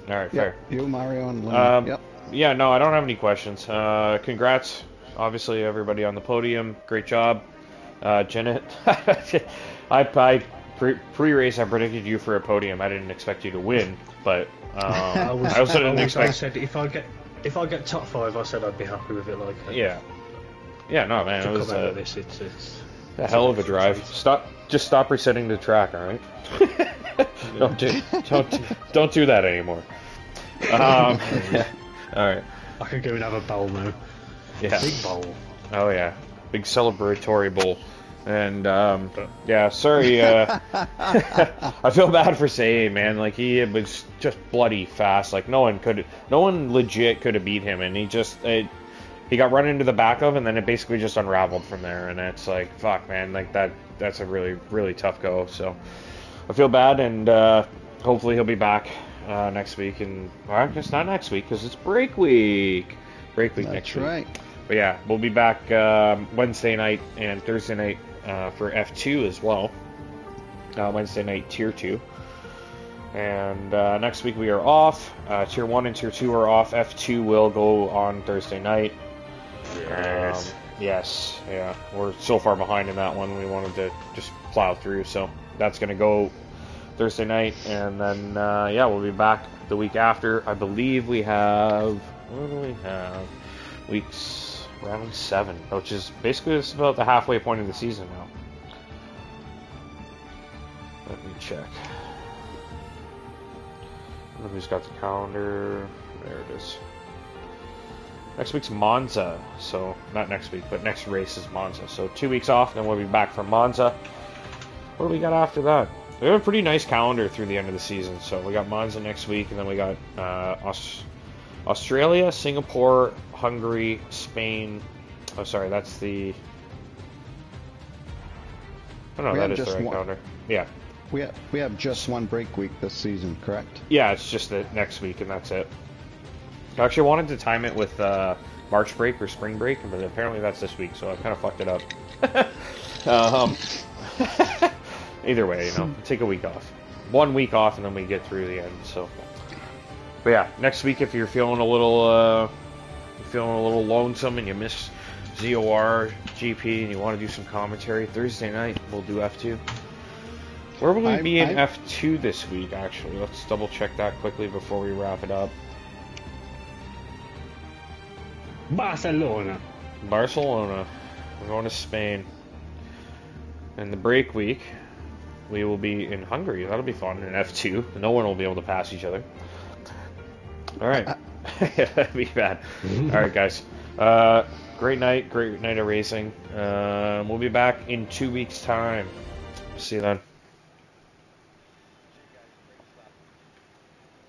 All right, fair. You, Mario, and Luna. Yep. Yeah, no, I don't have any questions. Congrats, obviously, everybody on the podium. Great job. Janet, pre-race, I predicted you for a podium. I didn't expect you to win, but I also didn't expect... I said if I get top 5, I said I'd be happy with it. Like yeah, no, man, it was it's a hell of a drive. Just stop resetting the track, all right? don't do that anymore. All right. I could go and have a bowl now. Yeah. Big bowl. Oh yeah, big celebratory bowl. And yeah, sorry. I feel bad for Say, man. Like, he was just bloody fast. Like, no one legit could have beat him, and he got run into the back of, and then it basically just unraveled from there. And it's like, fuck, man. Like that's a really, really tough go. So I feel bad, and hopefully he'll be back next week. And well, I guess not next week because it's break week. Next week. That's right. But yeah, we'll be back Wednesday night and Thursday night for F2 as well. Wednesday night Tier 2. And next week we are off. Tier 1 and Tier 2 are off. F2 will go on Thursday night. Yes. Yes, yeah. We're so far behind in that one. We wanted to just plow through. So that's going to go Thursday night. And then, yeah, we'll be back the week after. I believe we have... What do we have? Weeks... Round 7, which is basically just about the halfway point of the season now. Let me check. Who's got the calendar? There it is. Next week's Monza, so not next week, but next race is Monza. So 2 weeks off, then we'll be back from Monza. What do we got after that? We have a pretty nice calendar through the end of the season. So we got Monza next week, and then we got Australia, Singapore, Hungary, Spain. Oh, sorry, that's the... Oh, no, that is the right calendar. Yeah. We have just one break week this season, correct? Yeah, it's just the next week, and that's it. I actually wanted to time it with March break or spring break, but apparently that's this week, so I kind of fucked it up. Either way, take a week off. 1 week off, and then we get through the end, so... But yeah, next week if you're feeling a little lonesome and you miss ZOR GP and you want to do some commentary, Thursday night we'll do F2. Where will we be in F2 this week? Actually, let's double check that quickly before we wrap it up. Barcelona. We're going to Spain. And the break week, we will be in Hungary. That'll be fun in F2. No one will be able to pass each other. All right. That'd be bad. All right, guys. Great night of racing. We'll be back in 2 weeks' time. See you then.